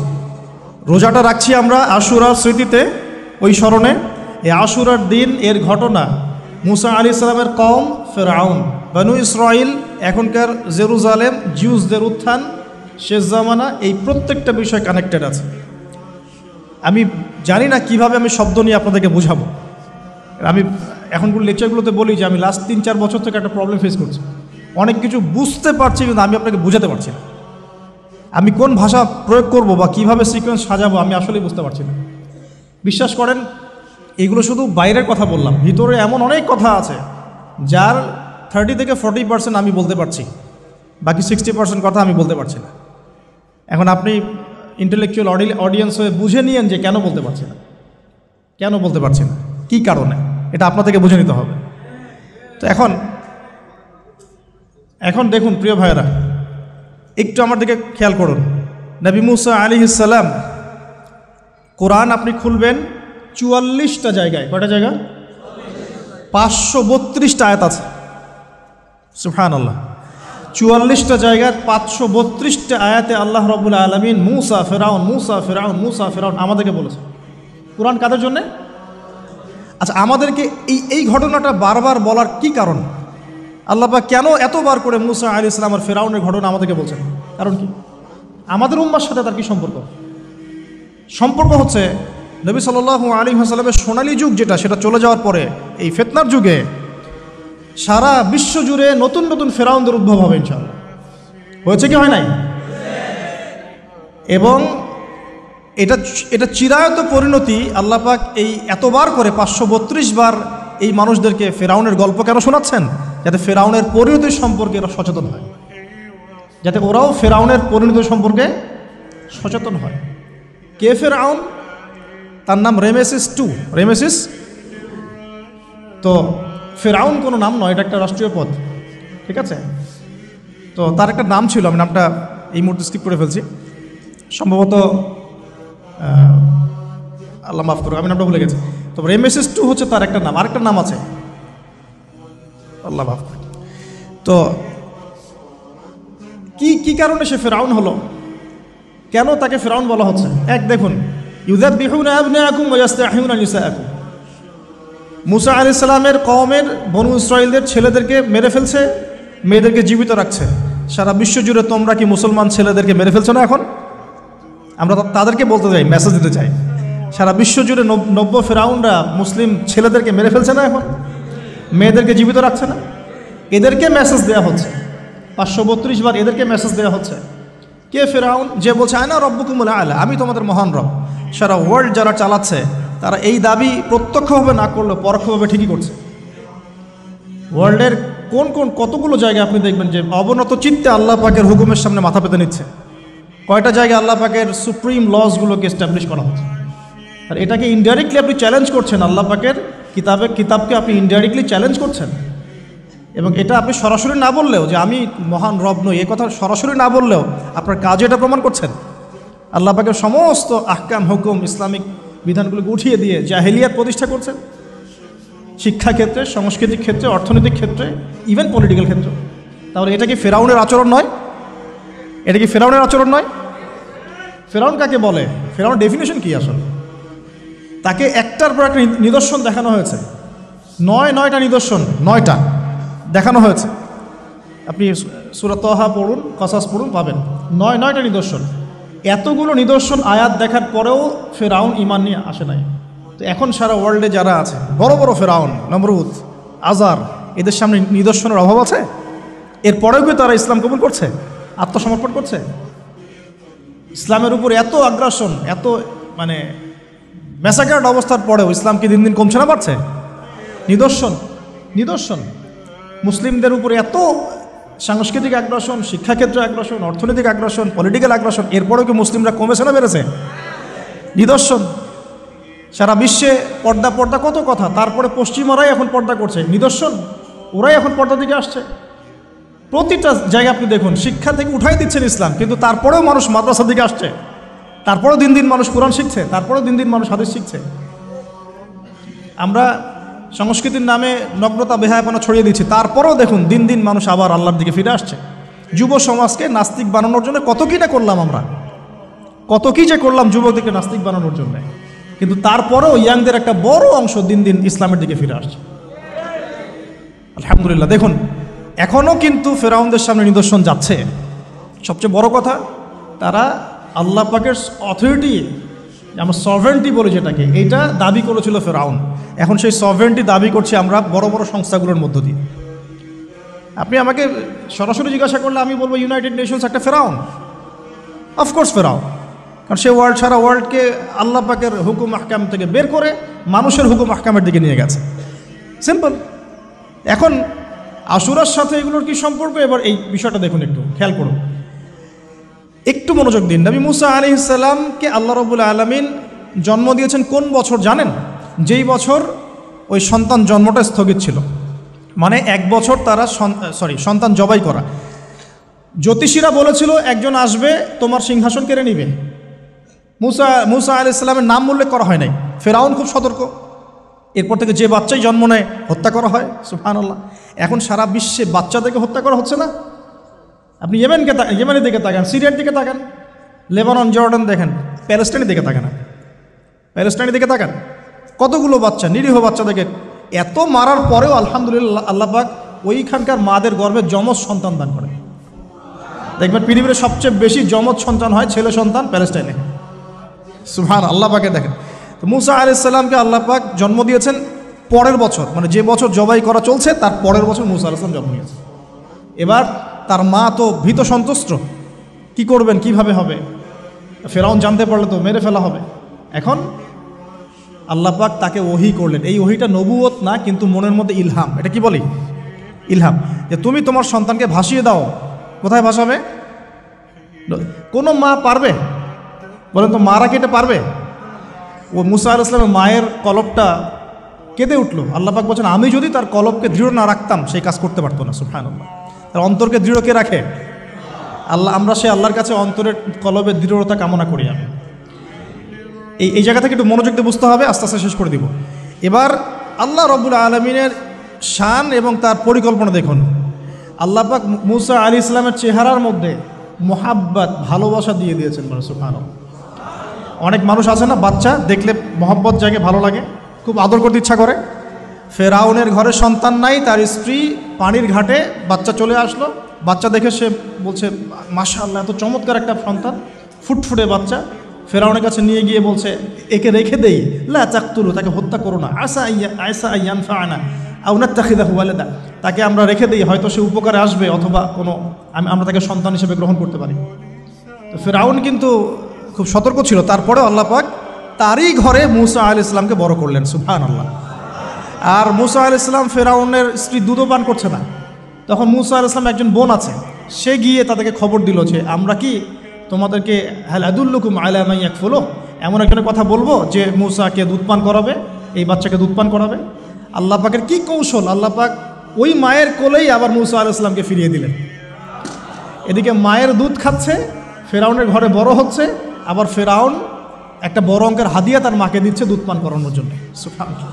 রোজাটা রাখছি আমরা আশুরার স্মৃতিতে, ওই স্মরণে। এই আশুরার দিন এর ঘটনা, মুসা আলাইহিস সালামের কওম, ফেরাউন, বনু ইসরাইল, এখনকার জেরুজালেম, জিউসদের উত্থান, শেষ জামানা, এই প্রত্যেকটা বিষয় কানেক্টেড আছে। আমি জানি না কিভাবে আমি শব্দ নিয়ে আপনাদেরকে বোঝাবো। আমি এখনগুলো লেকচারগুলোতে বলি যে আমি লাস্ট 3-4 বছর থেকে একটা প্রবলেম ফেস করছি। অনেক কিছু বুঝতে পারছি, কিন্তু আমি আপনাকে বোঝাতে পারছি না। আমি কোন ভাষা প্রয়োগ করব বা কিভাবে সিকোয়েন্স সাজাবো আমি আসলেই বুঝতে পারছি না। বিশ্বাস করেন, এগুলো শুধু বাইরের কথা বললাম, ভিতরে এমন অনেক কথা আছে যার 30 থেকে 40% আমি বলতে পারছি, বাকি 60% কথা আমি বলতে পারছি না। এখন আপনি ইন্টেলেকচুয়াল অডিয়েন্স হয়ে বুঝে নিয়েন যে কেন বলতে পারছি না, কেন বলতে পারছি না, কী কারণে, এটা আপনার থেকে বুঝে নিতে হবে। তো এখন দেখুন প্রিয় ভাইয়েরা, একটু আমার দিকে খেয়াল করুন। নবী মুসা আলাইহিস সালাম, কোরআন আপনি খুলবেন 44টা জায়গায়, কয়টা জায়গা? 532টা আয়াত আছে। সুবহানাল্লাহ, 44টা জায়গার 532টা আয়াতে আল্লাহ রাব্বুল আলামিন মুসা ফেরাউন, মুসা ফেরাউন, মুসা ফেরাউন আমাদেরকে বলেছে। কোরআন কাদের জন্যে? আচ্ছা, আমাদেরকে এই ঘটনাটা বারবার বলার কি কারণ? আল্লাহ পাক কেন এতবার করে মুসা আলাইহিস সালাম আর ফেরাউনের ঘটনা আমাদেরকে বলছেন? কারণ কি? আমাদের উম্মার সাথে তার কি সম্পর্ক? সম্পর্ক হচ্ছে নবী সাল্লাল্লাহু আলাইহি ওয়াসাল্লামের সোনালী যুগ যেটা, সেটা চলে যাওয়ার পরে এই ফিতনার যুগে সারা বিশ্ব জুড়ে নতুন নতুন ফেরাউনদের উদ্ভব হবে ইনশাআল্লাহ। হয়েছে কি হয় নাই? এবং এটা চিরায়ত পরিণতি। আল্লাহ পাক এই এতবার করে 532 বার এই মানুষদেরকে ফেরাউনের গল্প কেন শোনাচ্ছেন? যাতে ফেরাউনের পরিণতি সম্পর্কে এরা সচেতন হয়, যাতে ওরাও ফেরাউনের পরিণতি সম্পর্কে সচেতন হয়। কে ফেরাউন? তার নাম রেমেসিস রেমেসিস। তো ফেরাউন কোনো নাম নয়, এটা একটা রাষ্ট্রীয় পদ, ঠিক আছে? তো তার একটা নাম ছিল, আমি নামটা এই মুহূর্তে স্কিপ করে ফেলছি, সম্ভবত আল্লাহ মাফ করুক, আমি নামটা ভুলে গেছি। তো রেমেসিস হচ্ছে তার একটা নাম, আরেকটা নাম আছে, আল্লাহ মাফ করুক। তো কি কারণে সে ফেরাউন হলো? কেন তাকে ফেরাউন বলা হচ্ছে? এক দেখুন, ইউযাববিহুনা আবনাআকুম ওয়া ইস্তাহইউনা নিসাআকুম। মুসা আলাইহিস সালামের কওমের বনু ইসরাইলদের ছেলেদেরকে মেরে ফেলছে, মেয়েদেরকে জীবিত রাখছে। সারা বিশ্ব জুড়ে তোমরা কি মুসলমান ছেলেদেরকে মেরে ফেলছো না? এখন আমরা তাদেরকে বলতে চাই, মেসেজ দিতে চাই, সারা বিশ্ব জুড়ে নব্য ফেরাউনরা মুসলিম ছেলেদেরকে মেরে ফেলছে না? এখন মেয়েদেরকে জীবিত রাখছে না? এদেরকে মেসেজ দেওয়া হচ্ছে 532 বার, এদেরকে মেসেজ দেওয়া হচ্ছে। কে ফেরাউন? যে বলছে আনা রব্বুকুমুল আ'লা, আমি তোমাদের মহান রব। সারা ওয়ার্ল্ড যারা চালাচ্ছে তারা এই দাবি প্রত্যক্ষভাবে না করলেও পরোক্ষভাবে ঠিকই করছে। ওয়ার্ল্ডের কতগুলো জায়গায় আপনি দেখবেন যে অবনত চিত্তে আল্লাহ পাকের হুকুমের সামনে মাথা পেতে নিচ্ছে। কয়টা জায়গায় আল্লাহ পাকের সুপ্রিম লসগুলোকে এস্টাবলিশ করা হচ্ছে। আর এটাকে ইনডাইরেক্টলি আপনি চ্যালেঞ্জ করছেন, আল্লাহ পাকের কিতাবকে আপনি ইনডাইরেক্টলি চ্যালেঞ্জ করছেন। এবং এটা আপনি সরাসরি না বললেও, যে আমি মহান রব নই, এ কথা সরাসরি না বললেও আপনার কাজে এটা প্রমাণ করছেন। আল্লাহ পাকের সমস্ত আহকাম, হুকুম, ইসলামিক বিধানগুলোকে উঠিয়ে দিয়ে জাহেলিয়াত প্রতিষ্ঠা করছেন, শিক্ষা ক্ষেত্রে, সাংস্কৃতিক ক্ষেত্রে, অর্থনৈতিক ক্ষেত্রে, ইভেন পলিটিক্যাল ক্ষেত্রে। তাহলে এটা কি ফেরাউনের আচরণ নয়? এটা কি ফেরাউনের আচরণ নয়? ফেরাউন কাকে বলে? ফেরাউনের ডেফিনেশন কি আসলে? তাকে একটার পর একটা নিদর্শন দেখানো হয়েছে, 9টা নিদর্শন, 9টা দেখানো হয়েছে। আপনি সূরা তাহা পড়ুন, কসাস পড়ুন, পাবেন 9টা নিদর্শন। এতগুলো নিদর্শন আয়াত দেখার পরেও ফেরাউন ঈমান নিয়ে আসে নাই। তো এখন সারা ওয়ার্ল্ডে যারা আছে, বড় বড় ফেরাউন, নমরুদ, আজার, এদের সামনে নিদর্শনের অভাব আছে? এরপরেও কি তারা ইসলাম কবুল করছে, আত্মসমর্পণ করছে? ইসলামের উপর এত আগ্রাসন, এত মানে ম্যাসাকার্ড অবস্থার পরেও ইসলাম কি দিন দিন কমছে না বাড়ছে? নিদর্শন। মুসলিমদের উপরে এত সাংস্কৃতিক আগ্রাসন, শিক্ষাক্ষেত্রে আগ্রাসন, অর্থনৈতিক আগ্রাসন, পলিটিক্যাল আগ্রাসন, এরপরেও কি মুসলিমরা কমেছে না বেড়েছে? নিদর্শন। সারা বিশ্বে পর্দা কত কথা, তারপরে পশ্চিমারাই এখন পর্দা করছে, নিদর্শন। ওরাই এখন পর্দা দিকে আসছে। প্রতিটা জায়গায় আপনি দেখুন, শিক্ষা থেকে উঠাই দিচ্ছেন ইসলাম, কিন্তু তারপরেও মানুষ মাদ্রাসার দিকে আসছে, তারপরেও দিন দিন মানুষ কোরআন শিখছে, তারপরেও দিন দিন মানুষ হাদিস শিখছে। আমরা সংস্কৃতির নামে নগ্নতা, বেহায়াপনা ছড়িয়ে দিচ্ছি, তারপরেও দেখুন দিন দিন মানুষ আবার আল্লাহর দিকে ফিরে আসছে। যুব সমাজকে নাস্তিক বানানোর জন্য কত কী না করলাম আমরা, কত কী যে করলাম যুবকদেরকে নাস্তিক বানানোর জন্য, কিন্তু তারপরেও ইয়াংদের একটা বড় অংশ দিন দিন ইসলামের দিকে ফিরে আসছে। আলহামদুলিল্লাহ। দেখুন এখনও কিন্তু ফেরাউনদের সামনে নিদর্শন যাচ্ছে। সবচেয়ে বড় কথা, তারা আল্লাহ পাকের অথরিটি, আমরা সভরেন্টি বলি যেটাকে, এইটা দাবি করেছিল ফেরাউন। এখন সেই সভরেন্টি দাবি করছি আমরা বড় বড় সংস্থাগুলোর মধ্য দিয়ে। আপনি আমাকে সরাসরি জিজ্ঞাসা করলে আমি বলবো ইউনাইটেড নেশনস একটা ফেরাউন, অফকোর্স ফেরাউন, কারণ সে সারা ওয়ার্ল্ডকে আল্লাহ পাকের হুকুম আহকাম থেকে বের করে মানুষের হুকুম আহকামের দিকে নিয়ে গেছে। সিম্পল। এখন আশুরার সাথে এগুলোর কি সম্পর্ক, এবার এই বিষয়টা দেখুন, একটু খেয়াল করুন, একটু মনোযোগ দিন। নবী মুসা আলাইহিস সালামকে আল্লাহ রাব্বুল আলামিন জন্ম দিয়েছেন কোন বছর জানেন? যেই বছর ওই সন্তান জন্মটা স্থগিত ছিল, মানে 1 বছর তারা সন্তান জবাই করা। জ্যোতিষীরা বলেছিল একজন আসবে তোমার সিংহাসন কেড়ে নিবে। মুসা আলাইহিস সালামের নাম উল্লেখ করা হয় নাই। ফেরাউন খুব সতর্ক, এরপর থেকে যে বাচ্চাই জন্ম নেয় হত্যা করা হয়। সুবহানাল্লাহ। এখন সারা বিশ্বে বাচ্চাদেরকে হত্যা করা হচ্ছে না? আপনি ইয়েমেনের দিকে তাকান, সিরিয়ার দিকে তাকান, লেবানন, জর্ডান দেখেন, প্যালেস্টাইনের দিকে তাকান, প্যালেস্টাইনের দিকে তাকান, কতগুলো বাচ্চা, নিরীহ বাচ্চাদেরকে এত মারার পরেও আলহামদুলিল্লাহ আল্লাহ পাক ওইখানকার মাদের গর্ভে যমজ সন্তান দান করে। দেখবেন পৃথিবীর সবচেয়ে বেশি যমজ সন্তান হয় ছেলে সন্তান প্যালেস্টাইনে। সুবহান আল্লাহ পাকে দেখেন। তো মুসা আলাইহিস সালামকে আল্লাহ পাক জন্ম দিয়েছেন পরের বছর, মানে যে বছর জবাই করা চলছে তার পরের বছর মুসা আলাইহিস সালাম জন্ম নিয়েছে। এবার তার মা তো ভীত সন্তুষ্ট, কি করবেন, কিভাবে হবে, ফেরাউন জানতে পারলে তো মেরে ফেলা হবে। এখন আল্লাহ পাক তাকে ওহী করলেন। এই ওহীটা নবুয়ত না, কিন্তু মনের মধ্যে ইলহাম। এটা কি বলি? ইলহাম। যে তুমি তোমার সন্তানকে ভাসিয়ে দাও। কোথায় ভাসাবে? কোনো মা পারবে? বলেন তো, মারা কেটে পারবে? ও মুসা আলাইহিস সালামের মায়ের কলবটা কেঁদে উঠলো। আল্লাহ পাক বলছেন আমি যদি তার কলবকে দৃঢ় না রাখতাম সেই কাজ করতে পারতো না। সুবহানাল্লাহ। তার অন্তরকে দৃঢ় কে রাখে? আল্লাহ। আমরা সে আল্লাহর কাছে অন্তরের কলবের দৃঢ়তা কামনা করি। আমি এই জায়গা থেকে একটু মনোযোগ দিয়ে বুঝতে হবে, আস্তে আস্তে শেষ করে দিব। এবার আল্লাহ রাব্বুল আলামিনের শান এবং তার পরিকল্পনা দেখুন। আল্লাহ পাক মুসা আলাইহিস সালামের চেহারার মধ্যে মোহাব্বত, ভালোবাসা দিয়ে দিয়েছেন। সুবহানাল্লাহ। অনেক মানুষ আছে না, বাচ্চা দেখলে মহব্বত জাগে, ভালো লাগে, খুব আদর করতে ইচ্ছা করে। ফেরাউনের ঘরে সন্তান নাই, তার স্ত্রী পানির ঘাটে বাচ্চা চলে আসলো, বাচ্চা দেখে সে বলছে মাশাআল্লাহ এত চমৎকার একটা সন্তান, ফুটফুটে বাচ্চা। ফেরাউনের কাছে নিয়ে গিয়ে বলছে একে রেখে দেই, লা তাকতুলু, তাকে হত্যা করো না, আসা আইয়ানফাআনা আও নাত্তাখিযাহু ওয়ালাদা, তাকে আমরা রেখে দেই, হয়তো সে উপকারে আসবে, অথবা আমরা তাকে সন্তান হিসেবে গ্রহণ করতে পারি। তো ফেরাউন কিন্তু খুব সতর্ক ছিল, তারপরেও আল্লাহ পাক তারই ঘরে মুসা আলাইহিস সালামকে বড় করলেন। সুবহানাল্লাহ। আর মুসা আলাইহিস সালাম ফেরাউনের স্ত্রী দুধও পান করছে না। তখন মুসা আলাইহিস সালাম একজন বোন আছে, সে গিয়ে তাদেরকে খবর দিল যে আমরা কি তোমাদেরকে হাল আদুল্লুকুম আলা মান ইয়াকফুলু, এমন একজনের কথা বলবো যে মুসাকে দুধ পান করাবে, এই বাচ্চাকে দুধ পান করাবে। আল্লাহ পাকের কি কৌশল, আল্লাহ পাক ওই মায়ের কোলেই আবার মুসা আলাইহিস সালামকে ফিরিয়ে দিলেন। এদিকে মায়ের দুধ খাচ্ছে, ফেরাউনের ঘরে বড় হচ্ছে, আবার ফেরাউন একটা বড় অঙ্কের হাদিয়া তার মাকে দিচ্ছে দুধ পান করানোর জন্য। সুবহানাল্লাহ।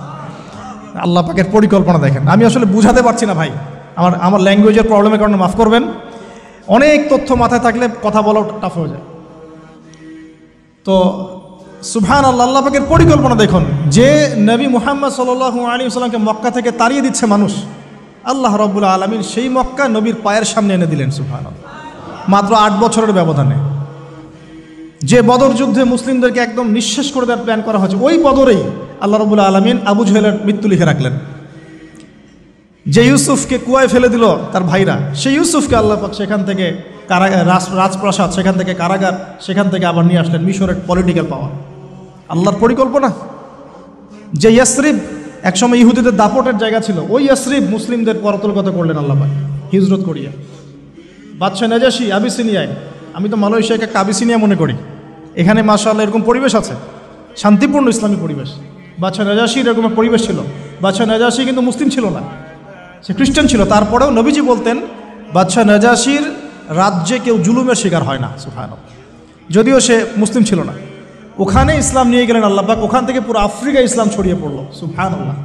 আল্লাহ পাকের পরিকল্পনা দেখেন। আমি আসলে বুঝাতে পারছি না ভাই, আমার ল্যাঙ্গুয়েজের প্রবলেমের কারণে মাফ করবেন। অনেক তথ্য মাথায় থাকলে কথা বলাও টাফ হয়ে যায়। তো সুবহানাল্লাহ, আল্লাহ পাকের পরিকল্পনা দেখুন। যে নবী মুহাম্মদ সাল্লাল্লাহু আলাইহি ওয়াসাল্লামকে মক্কা থেকে তাড়িয়ে দিচ্ছে মানুষ, আল্লাহ রাব্বুল আলামিন সেই মক্কা নবীর পায়ের সামনে এনে দিলেন। সুবহানাল্লাহ। মাত্র 8 বছরের ব্যবধানে। যে বদর যুদ্ধে মুসলিমদেরকে একদম নিঃশেষ করে দেওয়ার প্ল্যান করা হয়েছে, ওই বদরেই আল্লাহ রাব্বুল আলামিন আবু জেহেলের মৃত্যু লিখে রাখলেন। যে ইউসুফকে কুয়ায় ফেলে দিল তার ভাইরা, সেই ইউসুফকে আল্লাহ পাক সেখান থেকে রাজপ্রাসাদ, সেখান থেকে কারাগার, সেখান থেকে আবার নিয়ে আসলেন মিশরের পলিটিক্যাল পাওয়ার। আল্লাহর পরিকল্পনা। যে ইয়াসরিব একসময় ইহুদিদের দাপটের জায়গা ছিল, ওই ইয়াসরিব মুসলিমদের পরতলগত করলেন আল্লাহ পাক হিজরত করিয়ে। বাদশাহ নাজাশী আবিসিনিয়ায়, আমি তো মালয়েশিয়াকে একটা আবিসিনিয়া মনে করি, এখানে মাশাআল্লাহ এরকম পরিবেশ আছে, শান্তিপূর্ণ ইসলামী পরিবেশ। বাদশাহ নাজাশীর এরকম পরিবেশ ছিল। বাদশাহ নাজাশী কিন্তু মুসলিম ছিল না, সে খ্রিস্টান ছিল। তারপরেও নবীজি বলতেন বাদশাহ নাজাশীর রাজ্যে কেউ জুলুমের শিকার হয় না। সুবহানাল্লাহ। যদিও সে মুসলিম ছিল না, ওখানে ইসলাম নিয়ে গেলেন আল্লাহ পাক, ওখান থেকে পুরো আফ্রিকা ইসলাম ছড়িয়ে পড়লো। সুবহানাল্লাহ।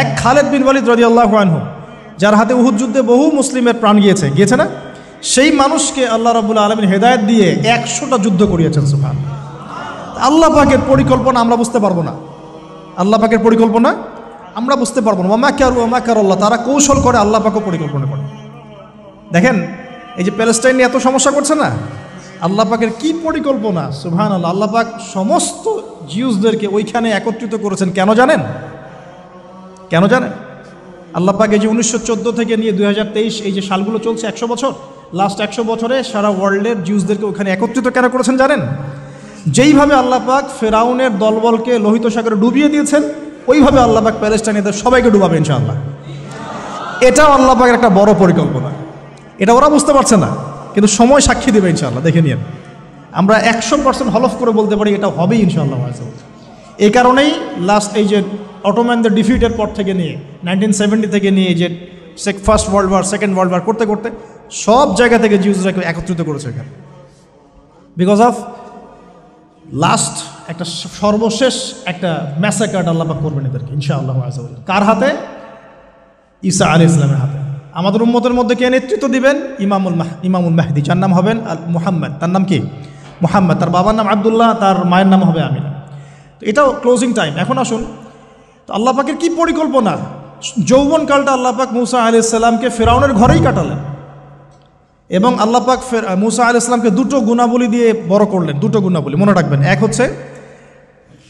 এক খালেদ বিন ওয়ালিদ রাদিয়াল্লাহু আনহু, যার হাতে উহুদ যুদ্ধে বহু মুসলিমের প্রাণ গিয়েছে না, সেই মানুষকে আল্লাহ রাব্বুল আলামিন হেদায়েত দিয়ে 100টা যুদ্ধ করিয়েছেন। সুবহানাল্লাহ। আল্লাহ পাকের পরিকল্পনা আমরা বুঝতে পারবো না, আল্লাহ পাকের পরিকল্পনা আমরা বুঝতে পারবো না। ওয়া মাকারুল্লাহ, তারা কৌশল করে, আল্লাহ পাকও পরিকল্পনা করে। দেখেন এই যে প্যালেস্টাইন নিয়ে এত সমস্যা করছে না, আল্লাহ পাকের কি পরিকল্পনা। সুবহানাল্লাহ। আল্লাহ পাক সমস্ত জিউসদেরকে ওইখানে একত্রিত করেছেন। কেন জানেন? আল্লাহ পাক এই যে 1914 থেকে নিয়ে 2023 এই যে সালগুলো চলছে 100 বছর, লাস্ট 100 বছরে সারা ওয়ার্ল্ডের জিউসদেরকে ওখানে একত্রিত কেন করেছেন জানেন? যেইভাবে আল্লাহ পাক ফেরাউনের দলবলকে লোহিত সাগরে ডুবিয়ে দিয়েছেন, ওইভাবে আল্লাহ পাক প্যালেস্টাইনিদের সবাইকে ডুবাবে ইনশাআল্লাহ। এটাও আল্লাহ পাকের একটা বড় পরিকল্পনা। এটা ওরা বুঝতে পারছে না, কিন্তু সময় সাক্ষী দেবে ইনশাআল্লাহ। দেখে নিন, আমরা 100% হলফ করে বলতে পারি এটা হবেই ইনশাআল্লাহ। এই কারণেই লাস্ট এই যে অটোম্যানদের ডিফিটের পর থেকে নিয়ে 1970 থেকে নিয়ে যে first world war, second world war করতে করতে সব জায়গা থেকে জিউসরাকে একত্রিত করেছে এখানে, বিকজ অফ লাস্ট একটা সর্বশেষ একটা ম্যাসাকার আল্লাহ পাক করবেন এদেরকে ইনশাআল্লাহ। কার হাতে? ঈসা আলাইহিস সালামের হাতে। আমাদের উম্মতের মধ্যে কে নেতৃত্ব দিবেন? ইমামুল মাহদি, যার নাম হবেন মুহাম্মদ। তার নাম কি? মুহাম্মদ। তার বাবার নাম আব্দুল্লাহ, তার মায়ের নাম হবে আমিনা। তো এটাও ক্লোজিং টাইম। এখন আসুন, তো আল্লাহ পাকের কী পরিকল্পনা। যৌবনকালটা আল্লাহ পাক মুসা আলাইহিস সালামকে ফেরাউনের ঘরেই কাটালেন, এবং আল্লাহ পাক মুসা আলাইহিস সালামকে দুটো গুণাবলী দিয়ে বড় করলেন। দুটো গুণাবলী মনে রাখবেন। এক হচ্ছে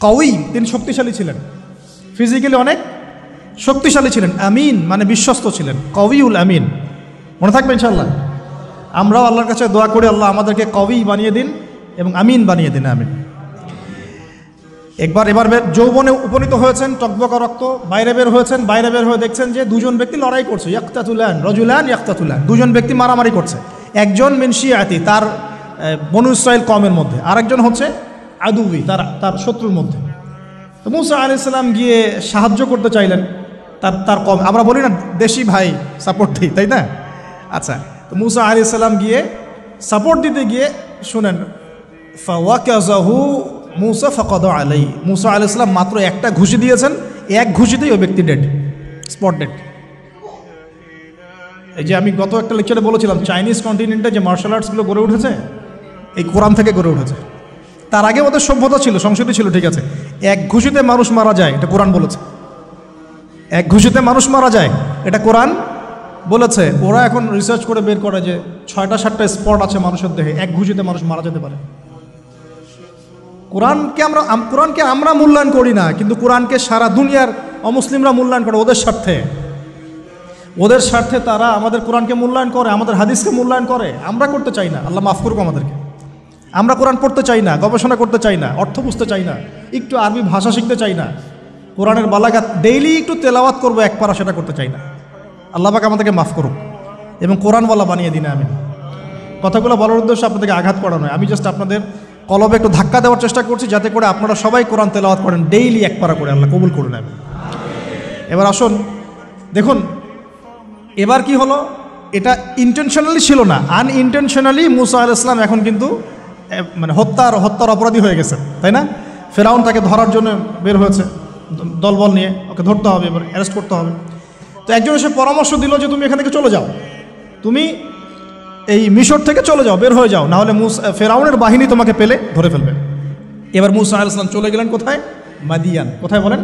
কওয়ি, তিনি শক্তিশালী ছিলেন, ফিজিক্যালি অনেক শক্তিশালী ছিলেন। আমিন মানে বিশ্বস্ত ছিলেন, কওয়িউল আমিন। মনে থাকবে ইনশাআল্লাহ। আমরাও আল্লাহর কাছে দোয়া করি, আল্লাহ আমাদেরকে কওয়ি বানিয়ে দিন এবং আমিন বানিয়ে দিন, আমিন। এবার যৌবনে উপনীত হয়েছেন, টকবকা রক্ত, বাইরে বের হয়েছেন। বাইরে বের হয়ে দেখছেন যে দুজন ব্যক্তি লড়াই করছে, ইয়াক্তাতুলান রজুলান ইয়াক্তাতুলান, দুজন ব্যক্তি মারামারি করছে। একজন মিন শিয়াতি, তার বনু ইসরাইল কওমের মধ্যে, আরেকজন হচ্ছে আদুবি, তার শত্রুর মধ্যে। তো মুসা আলাইহিস সালাম গিয়ে সাহায্য করতে চাইলেন তার কম। আমরা বলি না দেশি ভাই সাপোর্ট দিই, তাই না? আচ্ছা, তো মুসা আলাইহিস সালাম গিয়ে সাপোর্ট দিতে গিয়ে শুনেন, ফাওয়াকাযাহু মুসা ফাকাদা আলাইহি, মুসা আলাইহিস সালাম মাত্র একটা ঘুষি দিয়েছেন, এক ঘুষিতেই ওই ব্যক্তি ডেড, স্পট ডেড। এই যে আমি গত একটা লেকচারে বলেছিলাম, চাইনিজ কন্টিনেন্টে যে মার্শাল আর্টসগুলো গড়ে উঠেছে এই কোরআন থেকে গড়ে উঠেছে। তার আগে ওদের সভ্যতা ছিল, সংস্কৃতি ছিল, ঠিক আছে। এক ঘুষিতে মানুষ মারা যায়, এটা কোরআন বলেছে। এক ঘুষিতে মানুষ মারা যায়, এটা কোরআন বলেছে। ওরা এখন রিসার্চ করে বের করে যে 6টা-7টা স্পট আছে মানুষের দেহে, এক ঘুষিতে মানুষ মারা যেতে পারে। কোরআনকে আমরা মূল্যায়ন করি না, কিন্তু কোরআনকে সারা দুনিয়ার অমুসলিমরা মূল্যায়ন করে ওদের স্বার্থে। ওদের স্বার্থে তারা আমাদের কোরআনকে মূল্যায়ন করে, আমাদের হাদিসকে মূল্যায়ন করে। আমরা করতে চাই না, আল্লাহ মাফ করুক আমাদেরকে। আমরা কোরআন পড়তে চাই না, গবেষণা করতে চাই না, অর্থ বুঝতে চাই না, একটু আরবি ভাষা শিখতে চাই না, কোরআনের বালাগাত ডেইলি একটু তেলাওয়াত করবো এক পারা, সেটা করতে চাই না। আল্লাহ পাক আমাদেরকে মাফ করুক এবং কোরআনওয়ালা বানিয়ে দিন, আমি কথাগুলো বলার উদ্দেশ্য আপনাদেরকে আঘাত করা নয়। আমি জাস্ট আপনাদের কলবে একটু ধাক্কা দেওয়ার চেষ্টা করছি, যাতে করে আপনারা সবাই কোরআন তেলাওয়াত করেন ডেইলি এক পারা করে। আল্লাহ কবুল করে নেবেন। এবার আসুন, দেখুন এবার কি হলো। এটা ইন্টেনশনালি ছিল না, আনইনটেনশনালি মুসা আলাইহিস সালাম এখন কিন্তু মানে হত্যার অপরাধী হয়ে গেছে, তাই না? ফেরাউন তাকে ধরার জন্য বের হয়েছে দলবল নিয়ে, ওকে ধরতে হবে, এবার অ্যারেস্ট করতে হবে। তো একজন এসে পরামর্শ দিল যে তুমি এখান থেকে চলে যাও, তুমি এই মিশর থেকে চলে যাও, বের হয়ে যাও, নাহলে ফেরাউনের বাহিনী তোমাকে পেলে ধরে ফেলবে। এবার মুসা আলাইহিস সালাম চলে গেলেন কোথায়? মাদিয়ান। কোথায় বলেন?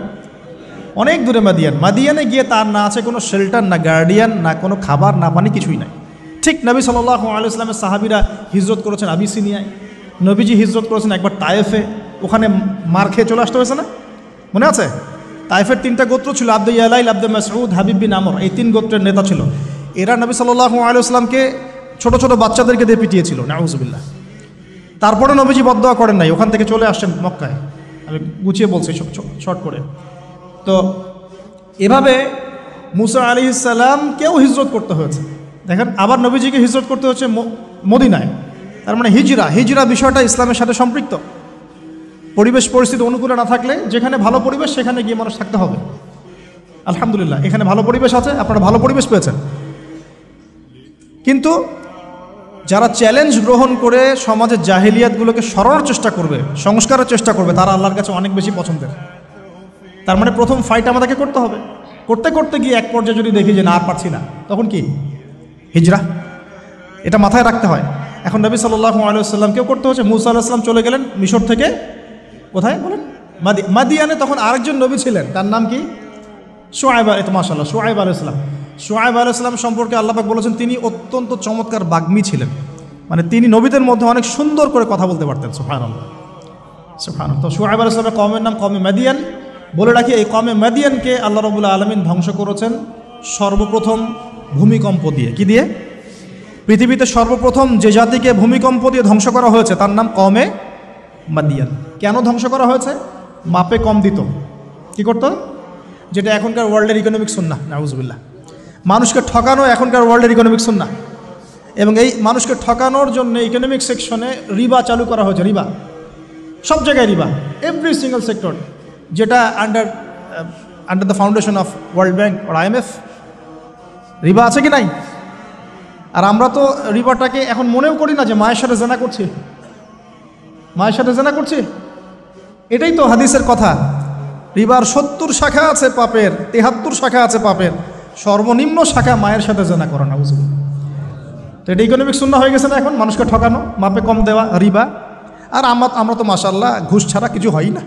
অনেক দূরে মাদিয়ান। মাদিয়ানে গিয়ে তার না আছে কোনো শেল্টার, না গার্ডিয়ান, না কোনো খাবার, না পানি, কিছুই নাই। ঠিক নবী সাল্লাল্লাহু আলাইহি ওয়াসাল্লামের সাহাবীরা হিজরত করেছেন আবিসিনিয়ায়, নবীজি হিজরত করেছেন একবার তায়েফে, ওখানে মার খেয়ে চলে আসতে হয়েছে না? মনে আছে? তায়েফের 3টা গোত্র ছিল, আব্দু ইয়ালাইল, আব্দু মাসউদ, হাবিব বিন আমর, এই 3 গোত্রের নেতা ছিল। এরা নবী সাল্লাল্লাহু আলাইহি ওয়াসাল্লামকে ছোট ছোট বাচ্চাদেরকে দিয়ে পিটিয়েছিল, নাউযুবিল্লাহ। তারপরে নবীজি বদদোয়া করেন নাই, ওখান থেকে চলে আসছেন মক্কায়। আমি গুছিয়ে বলছি শর্ট করে। তো এভাবে মুসা আলাইহিস সালামকেও হিজরত করতে হয়েছে। দেখেন, আবার নবীজিকে হিজরত করতে হচ্ছে মদিনায়। তার মানে হিজরা বিষয়টা ইসলামের সাথে সম্পৃক্ত। পরিবেশ পরিস্থিতি অনুকূলে না থাকলে, যেখানে ভালো পরিবেশ সেখানে গিয়ে মানুষ থাকতে হবে। আলহামদুলিল্লাহ, এখানে ভালো পরিবেশ আছে, আপনারা ভালো পরিবেশ পেয়েছেন। কিন্তু যারা চ্যালেঞ্জ গ্রহণ করে সমাজের জাহিলিয়াতগুলোকে সরানোর চেষ্টা করবে, সংস্কারের চেষ্টা করবে, তারা আল্লাহর কাছে অনেক বেশি পছন্দের। তার মানে প্রথম ফাইট আমাদেরকে করতে হবে। করতে করতে গিয়ে এক পর্যায়ে যদি দেখি যে না আর পারছি না, তখন কি? হিজরা। এটা মাথায় রাখতে হয়। এখন নবী সাল্লাল্লাহু আলাইহি ওয়াসাল্লামকেও করতে হচ্ছে। মুসা আলাইহিস সালাম চলে গেলেন মিশর থেকে কোথায় বলেন? মাদিয়ানে। তখন আরেকজন নবী ছিলেন, তার নাম কি? শুআয়ব। মাশাআল্লাহ, শুআয়ব আলাইহিস সালাম। শুআয়ব আলাইহিস সালাম সম্পর্কে আল্লাহ পাক বলেছেন তিনি অত্যন্ত চমৎকার বাগ্মী ছিলেন। মানে তিনি নবীদের মধ্যে অনেক সুন্দর করে কথা বলতে পারতেন। সুবহানাল্লাহ, সুবহানাল্লাহ। তো শুআয়ব আলাইহিস সালামের কওমের নাম কওমে মাদিয়ান। বলে রাখি, এই কওমে মাদিয়ানকে আল্লাহ রাব্বুল আলামিন ধ্বংস করেছেন সর্বপ্রথম ভূমিকম্প দিয়ে। কি দিয়ে? পৃথিবীতে সর্বপ্রথম যে জাতিকে ভূমিকম্প দিয়ে ধ্বংস করা হয়েছে তার নাম কওমে মাদিয়ান। কেন ধ্বংস করা হয়েছে? মাপে কম দিত। কি করতো? যেটা এখনকার ওয়ার্ল্ডের ইকোনমিক সুন্নাহ, নাউজুবিল্লাহ। মানুষকে ঠকানো এখনকার ওয়ার্ল্ডের ইকোনমিক সুন্নাহ, এবং এই মানুষকে ঠকানোর জন্য ইকোনমিক সেকশনে রিবা চালু করা হয়েছে। রিবা, সব জায়গায় রিবা, এভরি সিঙ্গল সেক্টর, যেটা under the foundation of World Bank আর IMF। রিবা আছে কি নাই? আর আমরা তো রিবাটাকে এখন মনেও করি না যে মায়ের সাথে জেনা করছি, মায়ের সাথে জেনা করছি। এটাই তো হাদিসের কথা। রিবার 70 শাখা আছে পাপের, 73 শাখা আছে পাপের, সর্বনিম্ন শাখা মায়ের সাথে জেনা করা, না বুঝলি? তো এটা ইকোনমিক সুন্নাহ হয়ে গেছে না এখন, মানুষকে ঠকানো, মাপে কম দেওয়া, রিবা। আর আমরা তো মাশাআল্লাহ ঘুষ ছাড়া কিছু হয় না,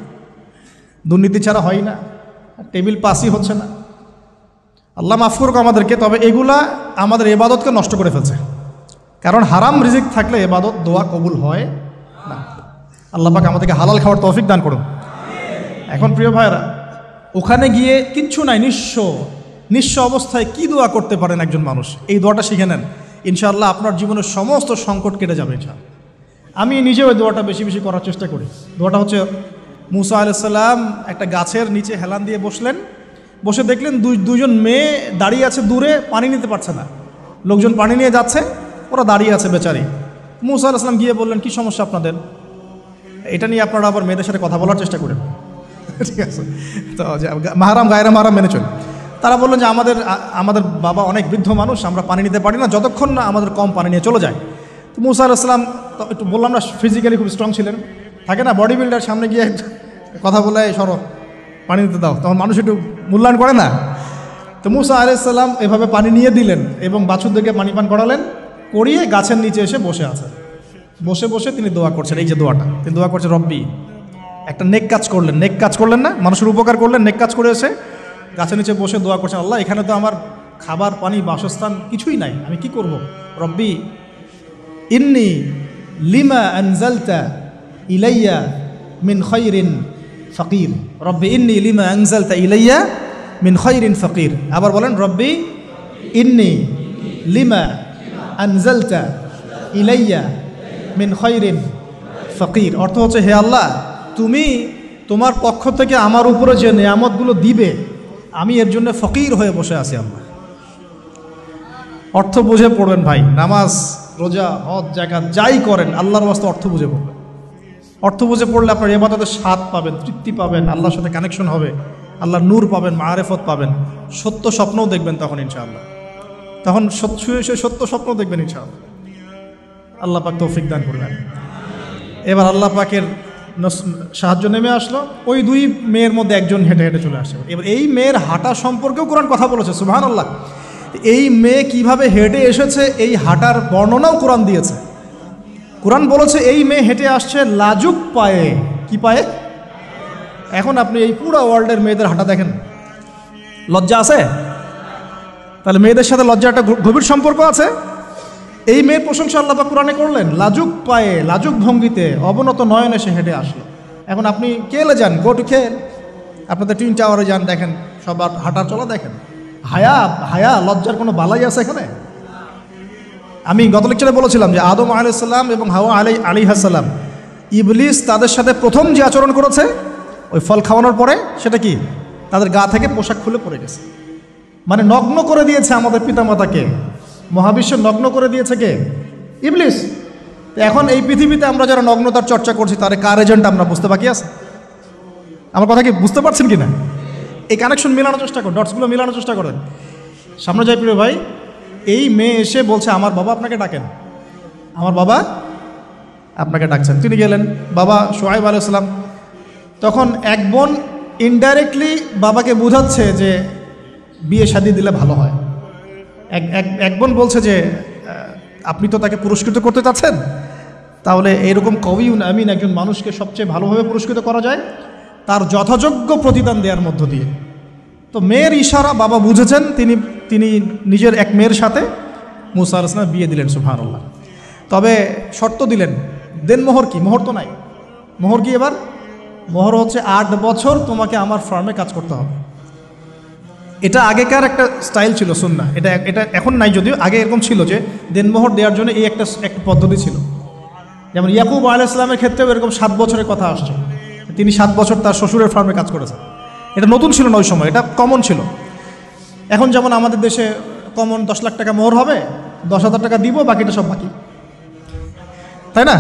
দুর্নীতি ছাড়া হয় না, টেবিল পাসই হচ্ছে না। আল্লাহ মাফ করুক আমাদেরকে। তবে এগুলা আমাদের ইবাদতকে নষ্ট করে ফেলছে, কারণ হারাম রিজিক থাকলে ইবাদত দোয়া কবুল হয় না। আল্লাহ পাক আমাদেরকে হালাল খাওয়ার তৌফিক দান করুন। এখন প্রিয় ভাইরা, ওখানে গিয়ে কিচ্ছু নাই, নিঃস্ব অবস্থায় কি দোয়া করতে পারেন একজন মানুষ, এই দোয়াটা শিখে নেন, ইনশাআল্লাহ আপনার জীবনের সমস্ত সংকট কেটে যাবে ইনশাআল্লাহ। আমি নিজেও ওই দোয়াটা বেশি বেশি করার চেষ্টা করি। দোয়াটা হচ্ছে, মুসা আলাইহিস সালাম একটা গাছের নিচে হেলান দিয়ে বসলেন, বসে দেখলেন দুইজন মেয়ে দাঁড়িয়ে আছে দূরে, পানি নিতে পারছে না, লোকজন পানি নিয়ে যাচ্ছে, ওরা দাঁড়িয়ে আছে বেচারি। মুসা আলাইহিস সালাম গিয়ে বললেন, কি সমস্যা আপনাদের? এটা নিয়ে আপনারা আবার মেয়েদের সাথে কথা বলার চেষ্টা করেন, ঠিক আছে? তো মাহারাম গায়রা মাহারাম মেনে চলে। তারা বললেন যে আমাদের বাবা অনেক বৃদ্ধ মানুষ, আমরা পানি নিতে পারি না যতক্ষণ না আমাদের কম পানি নিয়ে চলে যায়। তো মুসা আলাইহিস সালাম তো একটু বললাম না, ফিজিক্যালি খুব স্ট্রং ছিলেন, থাকে না বডি বিল্ডার, সামনে গিয়ে কথা বলে সরো পানি নিতে দাও, তখন মানুষ একটু মূল্যায়ন করে না। তো মুসা আলাইহিস সালাম এভাবে পানি নিয়ে দিলেন এবং বাছুরদেরকে পানি পান করালেন, করিয়ে গাছের নিচে এসে বসে আছেন। বসে বসে তিনি দোয়া করছেন, এই যে দোয়াটা তিনি দোয়া করছেন, রব্বি, একটা নেক কাজ করলেন, নেক কাজ করলেন না, মানুষের উপকার করলেন, নেক কাজ করে এসে গাছের নিচে বসে দোয়া করছেন, আল্লাহ এখানে তো আমার খাবার পানি বাসস্থান কিছুই নাই, আমি কি করব? রব্বি ইন্নি লিমা আনজালতা ইলাইয়া মিন খায়রিন ফকির। রব্বি ইন্নি লিমা আনজালতা ইলাইয়া মিন খায়রিন ফকির। আবার বলেন, রব্বি ইন্নি লিমা আনজালতা ইলাইয়া মিন খায়রিন ফকির। অর্থ হচ্ছে, হে আল্লাহ, তুমি তোমার পক্ষ থেকে আমার উপরে যে নিয়ামতগুলো দিবে, আমি এর জন্য ফকির হয়ে বসে আছি আল্লাহ। অর্থ বুঝে পড়বেন ভাই, নামাজ রোজা হজ জাকাত যাই করেন আল্লাহর ওয়াস্তে অর্থ বুঝে পড়বেন। অর্থ বুঝে পড়লে আপনার ইবাদতের স্বাদ পাবেন, তৃপ্তি পাবেন, আল্লাহর সাথে কানেকশন হবে, আল্লাহর নূর পাবেন, মাআরিফত পাবেন, সত্য স্বপ্নও দেখবেন তখন ইনশাআল্লাহ। তখন সত্য স্বপ্ন দেখবেন ইনশাআল্লাহ। আল্লাহ পাক তৌফিক দান করবেন। এবার আল্লাহ পাকের সাহায্য নেমে আসলো, ওই দুই মেয়ের মধ্যে একজন হেঁটে হেঁটে চলে আসে। এবার এই মেয়ের হাঁটা সম্পর্কেও কোরআন কথা বলেছে, সুবহানাল্লাহ। এই মেয়ে কিভাবে হেঁটে এসেছে এই হাঁটার বর্ণনাও কোরআন দিয়েছে। কোরআন বলেছে এই মেয়ে হেঁটে আসছে লাজুক পায়ে। কি পায়ে? এখন আপনি এই পুরো ওয়ার্ল্ডের মেয়েদের হাঁটা দেখেন, লজ্জা আছে? তাহলে মেয়েদের সাথে লজ্জা একটা গভীর সম্পর্ক আছে। এই মেয়ের প্রশংসা আল্লাহ পাক কোরআনে করলেন, লাজুক পায়ে, লাজুক ভঙ্গিতে, অবনত নয়নে সে হেঁটে আসলো। এখন আপনি কেলে যান, গো টু খেল, আপনাদের টুইন টাওয়ারে যান, দেখেন সবার হাঁটার চলা দেখেন। হায়া লজ্জার কোনো বালাই আছে এখানে? আমি গত লেকচারে বলেছিলাম যে আদম আলাইহিস সালাম এবং হাওয়া আলাইহিস সালাম, ইবলিস তাদের সাথে প্রথম যে আচরণ করেছে ওই ফল খাওয়ানোর পরে, সেটা কি? তাদের গা থেকে পোশাক খুলে পড়ে গেছে, মানে নগ্ন করে দিয়েছে আমাদের পিতামাতাকে। মহাবিশ্ব নগ্ন করে দিয়েছে কে? ইবলিস। তো এখন এই পৃথিবীতে আমরা যারা নগ্নতার চর্চা করছি তার কার এজেন্ট আমরা বুঝতে বাকি আছে? আমার কথা কি বুঝতে পারছেন কি না? এই কানেকশন মেলানোর চেষ্টা করেন, ডটসগুলো মেলানোর চেষ্টা করেন। সামনে যাই প্রিয় ভাই, এই মেয়ে এসে বলছে, আমার বাবা আপনাকে ডাকেন, আমার বাবা আপনাকে ডাকছেন। তিনি গেলেন, বাবা শুআয়ব আলাইহিস সালাম। তখন এক বোন ইনডাইরেক্টলি বাবাকে বোঝাচ্ছে যে বিয়ে শাদী দিলে ভালো হয়। এক বোন বলছে যে আপনি তো তাকে পুরস্কৃত করতে চাচ্ছেন, তাহলে এইরকম কবিউন আমিন একজন মানুষকে সবচেয়ে ভালোভাবে পুরস্কৃত করা যায় তার যথাযোগ্য প্রতিদান দেওয়ার মধ্য দিয়ে। তো মেয়ের ইশারা বাবা বুঝেছেন, তিনি নিজের এক মেয়ের সাথে মুসা আলাইহিস সালাম বিয়ে দিলেন, সুবহানাল্লাহ। তবে শর্ত দিলেন, দেন মোহর কি? মোহর তো নাই। মোহর কি এবার? মোহর হচ্ছে 8 বছর তোমাকে আমার ফার্মে কাজ করতে হবে। এটা আগেকার একটা স্টাইল ছিল সুন্নাহ, এটা এটা এখন নাই, যদিও আগে এরকম ছিল যে দেনমোহর দেওয়ার জন্য এই একটা পদ্ধতি ছিল। যেমন ইয়াকুব আলাইহিস সালামের ক্ষেত্রেও এরকম 7 বছরের কথা আসছে, তিনি 7 বছর তার শ্বশুরের ফার্মে কাজ করেছেন। এটা নতুন ছিল না ওই সময়, এটা কমন ছিল। এখন যেমন আমাদের দেশে কমন 10 লাখ টাকা মোহর হবে, 10,000 টাকা দিব, বাকিটা সব বাকি, তাই না?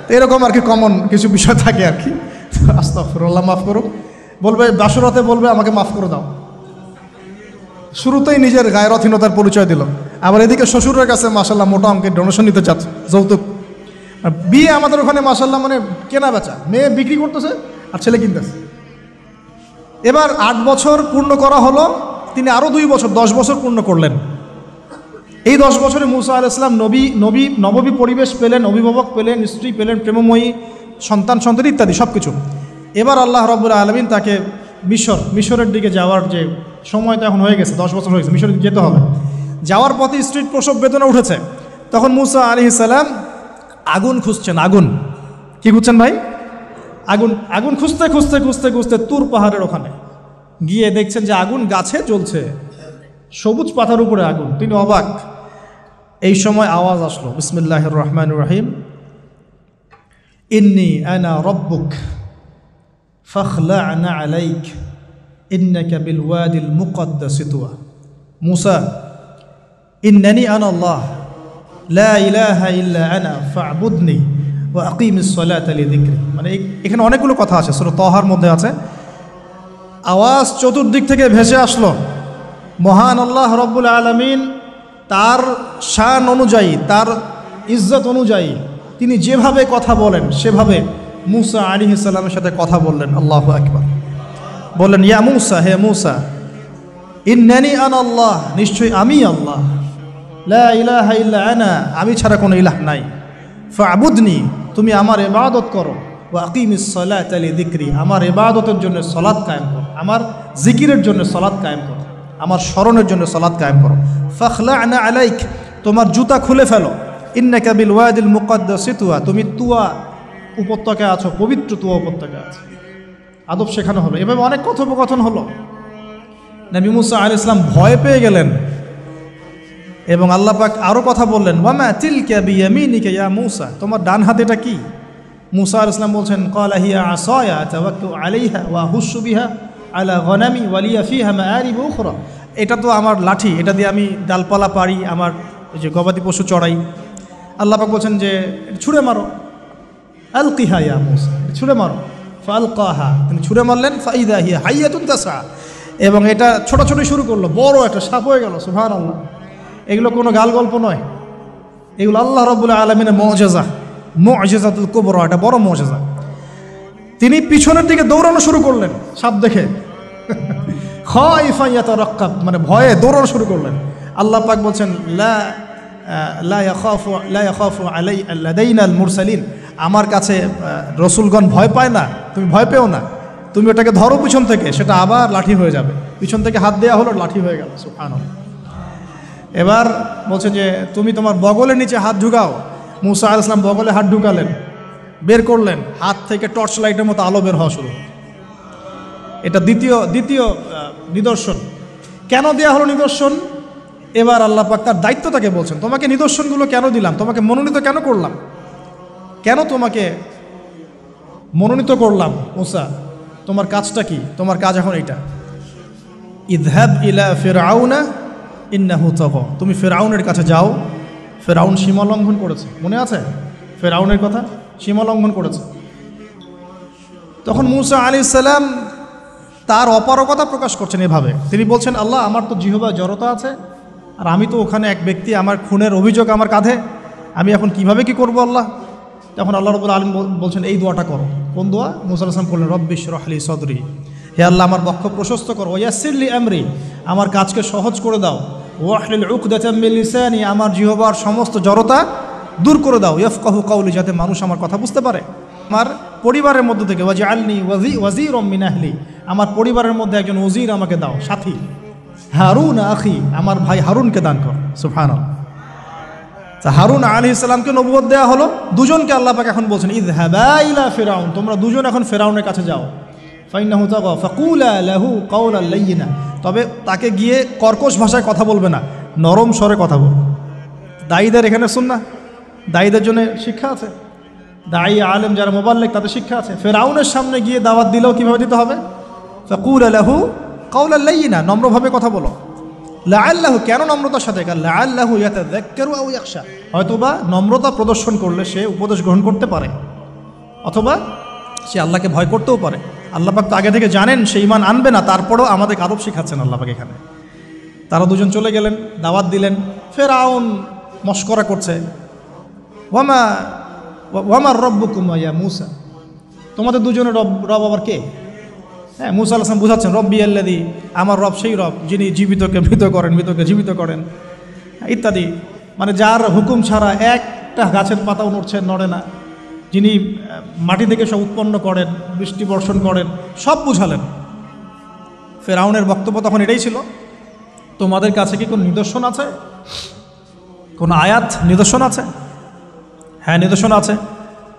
তো এরকম আর কি কমন কিছু বিষয় থাকে আর কি। আস্তাগফিরুল্লাহ, মাফ করো, বলবে বাসরাতে বলবে আমাকে মাফ করে দাও, শুরুতেই নিজের গায়রথহীনতার পরিচয় দিল। আবার এদিকে শ্বশুরের কাছে মাশাল্লাহ মোটা অঙ্কের ডোনেশন নিতে চাচ্ছে, যৌতুক। আর বিয়ে আমাদের ওখানে মাশাল্লাহ মানে কেনা বেচা, মেয়ে বিক্রি করতেছে আর ছেলে কিনতেছে। এবার 8 বছর পূর্ণ করা হলো, তিনি আরও 2 বছর 10 বছর পূর্ণ করলেন। এই 10 বছরে মুসা আলাইহিস সালাম নববী পরিবেশ পেলেন, অভিভাবক পেলেন, স্ত্রী পেলেন, প্রেমময়ী সন্তান ইত্যাদি সব কিছু। এবার আল্লাহ রাব্বুল আলামিন তাকে মিশরের দিকে যাওয়ার যে সময়টা এখন হয়ে গেছে, 10 বছর হয়ে গেছে, মিশরে যেতে হবে। যাওয়ার পথে স্ত্রীর প্রসব বেদনা উঠেছে। তখন মুসা আলাইহিস সালাম আগুন খুঁজছেন। আগুন কি খুঁজছেন ভাই? আগুন খুঁজতে খুঁজতে খুঁজতে খুঁজতে তুর পাহাড়ের ওখানে গিয়ে দেখছেন যে আগুন গাছে জ্বলছে, সবুজ পাতার উপরে আগুন। তিনি অবাক। এই সময় আওয়াজ আসলো, বিসমিল্লাহির রহমানির রহিম, ইন্নী আনা রব্বুক ফাখলা'না আলাইক ইন্নাকা বিল ওয়াদিল মুকদ্দাস তুয়া। মুসা, ইন্নানি আনা আল্লাহ লা ইলাহা ইল্লা আনা ফা'বুদনি ওয়া আকিমিস সালাতা লিযিকরি। মানে এখানে অনেকগুলো কথা আছে, সূরা তাহার মধ্যে আছে। আওয়াজ চতুর্দিক থেকে ভেসে আসলো। মহান আল্লাহ রব্বুল আলামিন তার শান অনুযায়ী, তার ইজ্জত অনুযায়ী তিনি যেভাবে কথা বলেন সেভাবে মুসা আলাইহিস সালামের সাথে কথা বললেন। আল্লাহু আকবার। বললেন, ইয়া মুসা, হে মুসা, ইন্নানি আনা আল্লাহ, নিশ্চয়ই আমি আল্লাহ, লা ইলাহা ইল্লা আনা, আমি ছাড়া কোনো ইলাহ নাই, ফা'বুদনি, তুমি আমার ইবাদত করো, ওয়া আকিমিস সালাতা লিযিকরি, আমার ইবাদতের জন্য সালাত কায়েম করো, আমার জিকিরের জন্য সালাত কায়েম করো, আমার স্মরণের জন্য সালাত কায়েম করো। ফাখলা'না আলাইক, তোমার জুতা খুলে ফেলো, ইন্নাকা বিল ওয়াদিল মুকদ্দাস তুয়া, তুমি তুয়া উপত্যকায় আছো, পবিত্র তুয়া উপত্যকায় আছো। আদব শেখানো হলো। এভাবে অনেক কথোপকথন হলো। নবী মুসা আলাইহিস সালাম ভয় পেয়ে গেলেন এবং আল্লাহ পাক আরও কথা বললেন, ওয়ামা তিলকা বিয়ামিনিকা ইয়া মুসা, তোমার ডান হাতেটা কি? মুসা আলাইহিস সালাম বলছেন, ক্বালা হিয়া আসায়া আতাওয়াক্কাউ আলাইহা ওয়া আহুশু বিহা আলা গনামি ওয়া লিয়া ফিহা মাআরিব উখরা। এটা তো আমার লাঠি, এটা দিয়ে আমি ডালপালা পারি, আমার যে গবাদি পশু চড়াই। আল্লাহ পাক বলছেন যে ছুঁড়ে মারো, আলকিহা ইয়া মুসা, ছুঁড়ে মারো। ফালকাহা, তিনি ছুঁড়ে মারলেন, ফাইদা হিয়া হাইয়াতুন তাসা, এবং এটা ছোটাছুটি শুরু করলো, বড় একটা সাপ হয়ে গেল। সুবহানাল্লাহ। এগুলো কোনো গাল গল্প নয়, এগুলো আল্লাহ রাব্বুল আলামিনের মুআজিজা, মুআজিজাতুল কুবরা, এটা বড় মুআজিজা। তিনি পিছনের দিকে দৌড়ানো শুরু করলেন সাপ দেখে, খাইফা ইয়াতারাক্কাব, মানে ভয়ে দৌড়ানো শুরু করলেন। আল্লাহ পাক বলছেন, লা ইয়াখাফু লাদাইনাল মুরসালিন, আমার কাছে রসুলগণ ভয় পায় না, তুমি ভয় পেও না, তুমি ওটাকে ধরো পিছন থেকে, সেটা আবার লাঠি হয়ে যাবে। পিছন থেকে হাত দেওয়া হলো, লাঠি হয়ে গেল। সুবহানাল্লাহ। এবার বলছে যে তুমি তোমার বগলের নিচে হাত ঢুকাও। মুসা আলাইহিস সালাম বগলে হাত ঢুকালেন, বের করলেন, হাত থেকে টর্চ লাইটের মতো আলো বের হওয়া শুরু। এটা দ্বিতীয় নিদর্শন। কেন দেয়া হলো নিদর্শন? এবার আল্লাহ পাক তার দায়িত্বটাকে বলছেন, তোমাকে নিদর্শনগুলো কেন দিলাম, তোমাকে মনোনীত কেন করলাম, কেন তোমাকে মনোনীত করলাম? মুসা, তোমার কাজটা কি? তোমার কাজ এখন এইটা, ইযহাব ইলা ফিরআউনা ইন্নাহু তাগা, তুমি ফিরআউনের কাছে যাও। ফিরআউন সীমা লঙ্ঘন করেছে, মনে আছে ফিরআউনের কথা? সীমা লঙ্ঘন করেছে। তখন মুসা আলাইহিস সালাম তার অপারগতা প্রকাশ করছেন এভাবে। তিনি বলছেন, আল্লাহ, আমার তো জিহ্বায় জড়তা আছে, আর আমি তো ওখানে এক ব্যক্তি, আমার খুনের অভিযোগ আমার কাঁধে, আমি এখন কিভাবে কি করব আল্লাহ? তখন আল্লাহ রাব্বুল আলামিন বলছেন, এই দোয়াটা করো। কোন দোয়া? মুসা আলাইহিস সালাম বললেন, রব্বি ইশরাহ লি সাদরি, হে আল্লাহ, আমার বক্ষ প্রশস্ত করো, ওয়াসসির লি আমরি, আমার কাজকে সহজ করে দাও, ওয়াহলিল উকদাতাম মিন লিসানি, আমার জিহ্বার সমস্ত জড়তা দূর করে দাও, ইয়াফকাহু কাওলি, যাতে মানুষ আমার কথা বুঝতে পারে। আমার পরিবারের মধ্য থেকে ওয়াজআলনি ওয়াজিরাম মিন আহলি, আমার পরিবারের মধ্যে একজন ওজির আমাকে দাও, সাথী। হারুন আখি, আমার ভাই হারুনকে দান কর। সুবহানাল্লাহ। হারুন আলাইহিস সালামকে নবুয়ত দেওয়া হলো। দুজনকে আল্লাহ পাক এখন বলছেন, ইযহাবা ইলা ফিরআউন, তোমরা দুজন এখন ফিরআউনের কাছে যাও। ফাইন্নাহু তাগা ফাকুলা লাহু কাওলান লাইয়িনা, তবে তাকে গিয়ে কর্কশ ভাষায় কথা বলবে না, নরম স্বরে কথা বলবে। দায়ীদের এখানে সুন্নাহ, দায়ীদের জন্য শিক্ষা আছে, দায়ী আলেম যারা মুবাল্লিগ তাদের শিক্ষা আছে। ফিরআউনের সামনে গিয়ে দাওয়াত দিলেও কীভাবে দিতে হবে? ফাকুলা লাহু কাওলান লাইয়িনা, নম্রভাবে কথা বলো। লাআল্লাহু, কেন নম্রতার সাথে? লাআল্লাহু ইয়াতাযাক্কারু আও ইয়াখশা, হয়তোবা নম্রতা প্রদর্শন করলে সে উপদেশ গ্রহণ করতে পারে, অথবা সে আল্লাহকে ভয় করতেও পারে। আল্লাহ পাক তো আগে থেকে জানেন সে ঈমান আনবে না, তারপরেও আমাদের আদব শিখাচ্ছেন আল্লাহ পাক এখানে। তারা দুজন চলে গেলেন, দাওয়াত দিলেন। ফিরআউন মশকরা করছে, ওয়ামা রব্বুকুম ইয়া মূসা, তোমাদের দুজনের রব আবার কে? হ্যাঁ, মূসা আলাইহিস সালাম বুঝাচ্ছেন, রব্বি আল্লাযী, আমার রব সেই রব যিনি জীবিতকে মৃত করেন, মৃতকে জীবিত করেন, ইত্যাদি। মানে যার হুকুম ছাড়া একটা গাছের পাতাও নড়ে না, যিনি মাটি থেকে সব উৎপন্ন করেন, বৃষ্টি বর্ষণ করেন, সব বুঝালেন। ফিরআউনের বক্তব্য তখন এটাই ছিল, তোমাদের কাছে কি কোনো নিদর্শন আছে, কোনো আয়াত নিদর্শন আছে? হ্যাঁ, নিদর্শন আছে।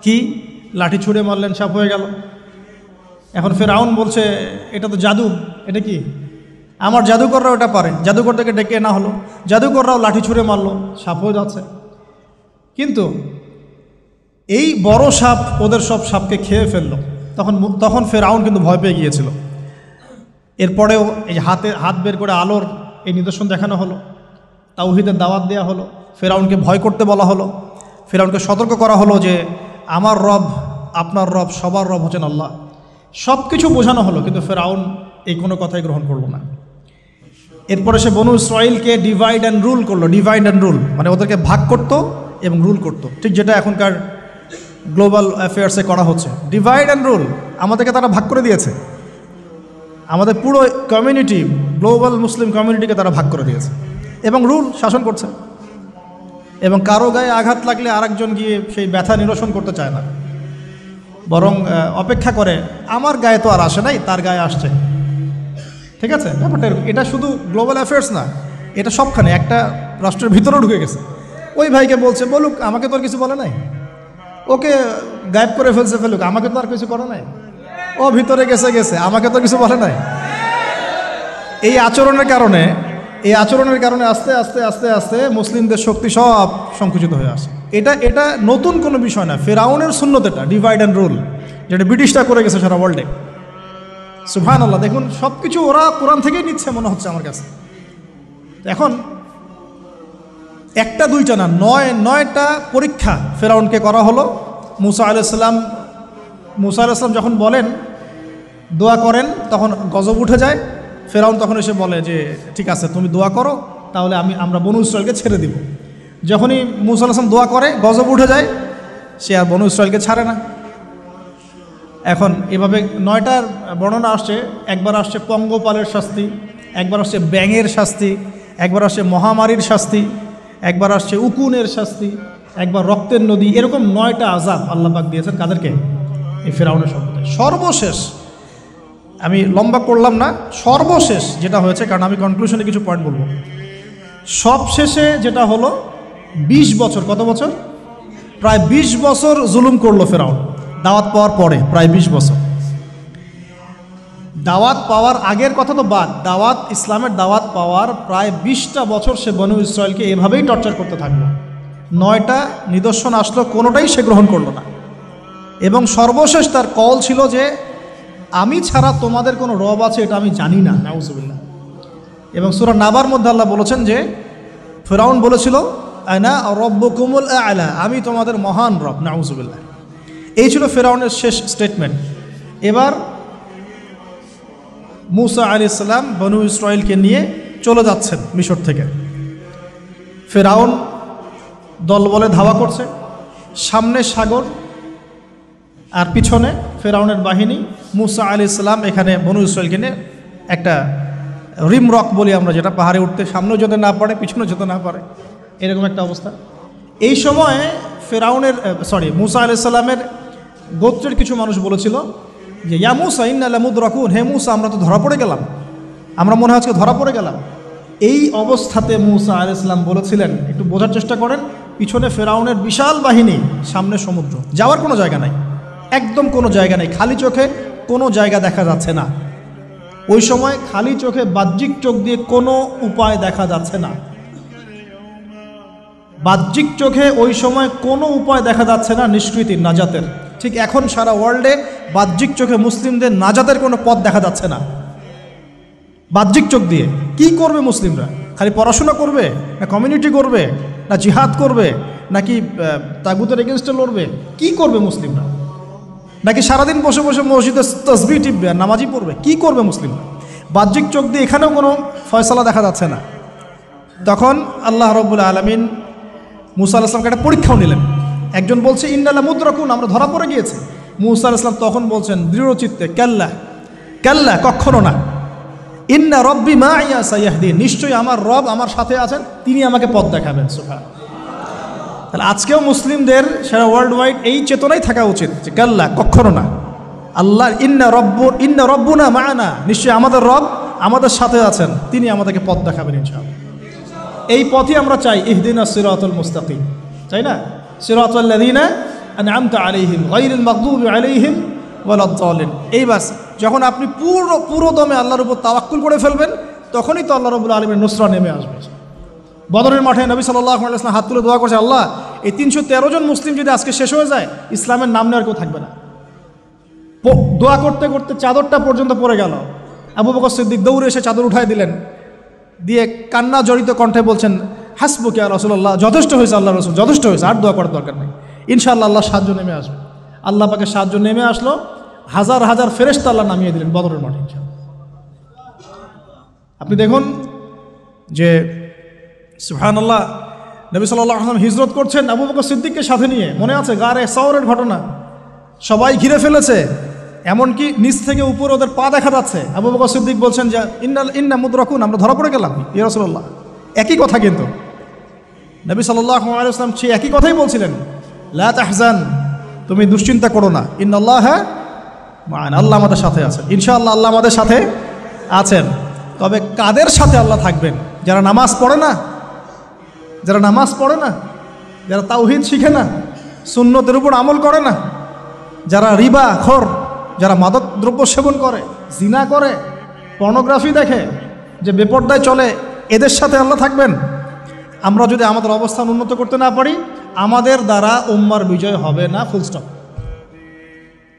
কি? লাঠি ছুঁড়ে মারলেন, সাপ হয়ে গেল। এখন ফিরআউন বলছে এটা তো জাদু, এটা কি? আমার জাদুকররাও এটা পারে, জাদুকর থেকে ডেকে না হলো, জাদুকররাও লাঠি ছুঁড়ে মারলো, সাপ হয়ে যাচ্ছে। কিন্তু এই বড় সাপ ওদের সব সাপকে খেয়ে ফেললো। তখন ফিরআউন কিন্তু ভয় পেয়ে গিয়েছিল। এরপরেও এই হাত বের করে আলোর এই নিদর্শন দেখানো হলো, তাওহীদের দাওয়াত দেওয়া হলো, ফিরআউনকে ভয় করতে বলা হলো, ফিরআউনকে সতর্ক করা হলো যে আমার রব, আপনার রব, সবার রব হচ্ছেন আল্লাহ। সব কিছু বোঝানো হলো, কিন্তু ফিরআউন এই কোনো কথাই গ্রহণ করলো না। এরপরে সে বনু ইসরাইলকে ডিভাইড অ্যান্ড রুল করলো। ডিভাইড অ্যান্ড রুল মানে ওদেরকে ভাগ করতো এবং রুল করতো, ঠিক যেটা এখনকার গ্লোবাল অ্যাফেয়ার্সে করা হচ্ছে। ডিভাইড অ্যান্ড রুল, আমাদেরকে তারা ভাগ করে দিয়েছে, আমাদের পুরো কমিউনিটি, গ্লোবাল মুসলিম কমিউনিটিকে তারা ভাগ করে দিয়েছে এবং রুল, শাসন করছে। এবং কারো গায়ে আঘাত লাগলে আরেকজন গিয়ে সেই ব্যথা নিরসন করতে চায় না, বরং অপেক্ষা করে আমার গায়ে তো আর আসে নাই, তার গায়ে আসছে। ঠিক আছে, ব্যাপারটা এটা শুধু গ্লোবাল অ্যাফেয়ার্স না, এটা সবখানে, একটা রাষ্ট্রের ভিতরেও ঢুকে গেছে। ওই ভাইকে বলছে বলুক, আমাকে তো আর কিছু বলে নাই, ওকে গায়েব করে ফেলুক, আমাকে তো আর কিছু করে নাই, ও ভিতরে গেছে, আমাকে তো কিছু বলে নাই। এই আচরণের কারণে আস্তে আস্তে আস্তে আস্তে মুসলিমদের শক্তি সব সংকুচিত হয়ে আসে। এটা নতুন কোনো বিষয় না, ফিরআউনের সুন্নত এটা, ডিভাইড অ্যান্ড রুল, যেটা ব্রিটিশরা করে গেছে সারা ওয়ার্ল্ডে। সুবহানাল্লাহ, দেখুন সব কিছু ওরা কোরআন থেকেই নিচ্ছে মনে হচ্ছে আমার কাছে। এখন একটা দুইটা না, নয়টা পরীক্ষা ফিরআউনকে করা হলো। মুসা আলাইহিস সালাম যখন বলেন, দোয়া করেন, তখন গজব উঠে যায়। ফিরআউন তখন এসে বলে যে ঠিক আছে, তুমি দোয়া করো, তাহলে আমরা বনু ইসরাইলকে ছেড়ে দিব। যখনই মুসা আলাইহিস সালাম দোয়া করে, গজব উঠে যায়, সে আর বনু ইসরাইলকে ছাড়ে না। এখন এভাবে 9টার বর্ণনা আসছে। একবার আসছে পঙ্গপালের শাস্তি, একবার আসছে ব্যাঙের শাস্তি, একবার আসছে মহামারীর শাস্তি, একবার আসছে উকুনের শাস্তি, একবার রক্তের নদী। এরকম 9টা আযাব আল্লাহ পাক দিয়েছেন কাদেরকে? এই ফিরআউনের সম্প্রদায়। সর্বশেষ, আমি লম্বা করলাম না, সর্বশেষ যেটা হয়েছে, কারণ আমি কনক্লুশনে কিছু পয়েন্ট বলবো। সবশেষে যেটা হলো 20 বছর, কত বছর? প্রায় 20 বছর জুলুম করলো ফিরআউন দাওয়াত পাওয়ার পরে। প্রায় 20 বছর। দাওয়াত পাওয়ার আগের কথা তো বাদ, ইসলামের দাওয়াত পাওয়ার প্রায় 20টা বছর সে বনু ইসরাইলকে এভাবেই টর্চার করতে থাকলো। 9টা নিদর্শন আসলো, কোনোটাই সে গ্রহণ করলো না। এবং সর্বশেষ তার কল ছিল যে আমি ছাড়া তোমাদের কোনো রব আছে এটা আমি জানি না, নাউজুবিল্লাহ। এবং সূরা নাবার মধ্যে আল্লাহ বলেছেন যে ফিরআউন বলেছিল আনা রব্বুকুমুল আ'লা, আমি তোমাদের মহান রব, নাউজুবিল্লাহ। এই ছিল ফিরআউনের শেষ স্টেটমেন্ট। এবার মুসা আলাইহিস সালাম বনু ইসরাইলকে নিয়ে চলে যাচ্ছেন মিশর থেকে। ফিরআউন দলবলে ধাওয়া করছে, সামনে সাগর আর পিছনে ফিরআউনের বাহিনী। মুসা আলাইহিস সালাম এখানে বনু ইসরাইলকে নিয়ে একটা রিম রক বলি আমরা, যেটা পাহাড়ে উঠতে সামনেও যেতে না পারে, পিছনেও যেতে না পারে, এরকম একটা অবস্থা। এই সময়ে মুসা আলাইহিস সালামের গোত্রের কিছু মানুষ বলেছিল যে ইয়া মুসা ইন্না লামুদরাকুন, হে মুসা আমরা তো ধরা পড়ে গেলাম, আমরা মনে হয় আজকে ধরা পড়ে গেলাম। এই অবস্থাতে মুসা আলাইহিস সালাম বলেছিলেন, একটু বোঝার চেষ্টা করেন, পিছনে ফিরআউনের বিশাল বাহিনী, সামনে সমুদ্র, যাওয়ার কোনো জায়গা নাই, একদম কোনো জায়গা নেই, খালি চোখে কোনো জায়গা দেখা যাচ্ছে না। ওই সময় খালি চোখে বাহ্যিক চোখ দিয়ে কোনো উপায় দেখা যাচ্ছে না। বাহ্যিক চোখে ওই সময় কোনো উপায় দেখা যাচ্ছে না নিষ্কৃতির, নাজাতের। ঠিক এখন সারা ওয়ার্ল্ডে বাহ্যিক চোখে মুসলিমদের নাজাতের কোনো পথ দেখা যাচ্ছে না। বাহ্যিক চোখ দিয়ে কি করবে মুসলিমরা? খালি পড়াশোনা করবে, না কমিউনিটি করবে, না জিহাদ করবে, নাকি তাগুতের এগেনস্টে লড়বে? কি করবে মুসলিমরা? নাকি সারাদিন বসে বসে মসজিদে তসবিহ টিপবে আর নামাজি পড়বে? কি করবে মুসলিমরা? বাহ্যিক চোখ দিয়ে এখানেও কোনো ফয়সালা দেখা যাচ্ছে না। তখন আল্লাহ রাব্বুল আলামিন মুসা আলাইহিস সালামকে একটা পরীক্ষাও নিলেন। একজন বলছে ইন্নালা মুদরাকুন, আমরা ধরা পড়ে গিয়েছি। মুসা আলাইহিস সালাম তখন বলছেন দৃঢ়চিত্তে, কাল্লা কাল্লা, কখনো না। ইন্না রব্বি মাইয়া সায়াহদিন, নিশ্চয়ই আমার রব আমার সাথে আছেন, তিনি আমাকে পথ দেখাবেন। সুবহানাল্লাহ। তাহলে আজকেও মুসলিমদের সারা ওয়ার্ল্ড ওয়াইড এই চেতনাই থাকা উচিত যে কাল্লা, কখনো না। আল্লাহ ইন্না রব্বুনা মা'ানা, নিশ্চয়ই আমাদের রব আমাদের সাথে আছেন, তিনি আমাদেরকে পথ দেখাবেন ইনশাআল্লাহ। এই পথই আমরা চাই, ইহদিনাস সিরাতাল মুস্তাকিম, চাই না? সিরাতাল লাযিনা আন'আমতা আলাইহিম গায়রিল মাগদুবি আলাইহিম ওয়ালাদ-দাল্লিন। এই বাস যখন আপনি পুরো দমে আল্লাহর উপর তাওয়াক্কুল করে ফেলবেন, তখনই তো আল্লাহ রাব্বুল আলামিনের নুসরা নেমে আসবে। বদরের মাঠে নবী সাল্লাল্লাহু আলাইহি ওয়াসাল্লাম হাত তুলে দোয়া করছে, আল্লাহ এই 313 জন মুসলিম যদি আজকে শেষ হয়ে যায়, ইসলামের নাম নেওয়ার কেউ থাকবে না। দোয়া করতে করতে চাদরটা পর্যন্ত পড়ে গেল। আবু বকর সিদ্দিক দৌড়ে এসে চাদর উঠাই দিলেন, দিয়ে কান্না জড়িত কণ্ঠে বলছেন, হাসবুকা ইয়া রাসূলুল্লাহ, যথেষ্ট হয়েছে আল্লাহ রাসূল, যথেষ্ট হয়েছে, আর দোয়া করার দরকার নেই, ইনশাআল্লাহ আল্লাহ সাহায্য নেমে আসবে। আল্লাহ পাকের সাহায্য নেমে আসলো, হাজার হাজার ফেরেশতা আল্লাহ নামিয়ে দিলেন বদরের মাঠে। আপনি দেখুন যে সুবহানাল্লাহ, নবী সাল্লাল্লাহু আলাইহি ওয়াসাল্লাম হিজরত করছেন আবু বকর সিদ্দিককে সাথে নিয়ে, মনে আছে গারে সাওরের ঘটনা, সবাই ঘিরে ফেলেছে, এমনকি নিচ থেকে উপরে ওদের পা দেখা যাচ্ছে। আবু বকর সিদ্দিক বলছেন যে ইন্না মুদরাকুন, আমরা ধরা পড়ে গেলাম ইয়া রাসূলুল্লাহ। একই কথা কিন্তু নবী সাল্লাল্লাহু আলাইহি ওয়াসাল্লাম সেই একই কথাই বলছিলেন, লা তাহজান, তুমি দুশ্চিন্তা করো না, ইন্নাল্লাহা মা'ানা, আল্লাহ আমাদের সাথে আছেন, ইনশাআল্লাহ আল্লাহ আমাদের সাথে আছেন। তবে কাদের সাথে আল্লাহ থাকবেন? যারা নামাজ পড়ে না, যারা নামাজ পড়ে না, যারা তাওহীদ শিখে না, সুন্নতের উপর আমল করে না, যারা রিবা খোর, যারা মাদক দ্রব্য সেবন করে, জিনা করে, পর্নোগ্রাফি দেখে, যে বেপরদায় চলে, এদের সাথে আল্লাহ থাকবেন। আমরা যদি আমাদের অবস্থান উন্নত করতে না পারি, আমাদের দ্বারা উম্মার বিজয় হবে না, ফুল স্টপ।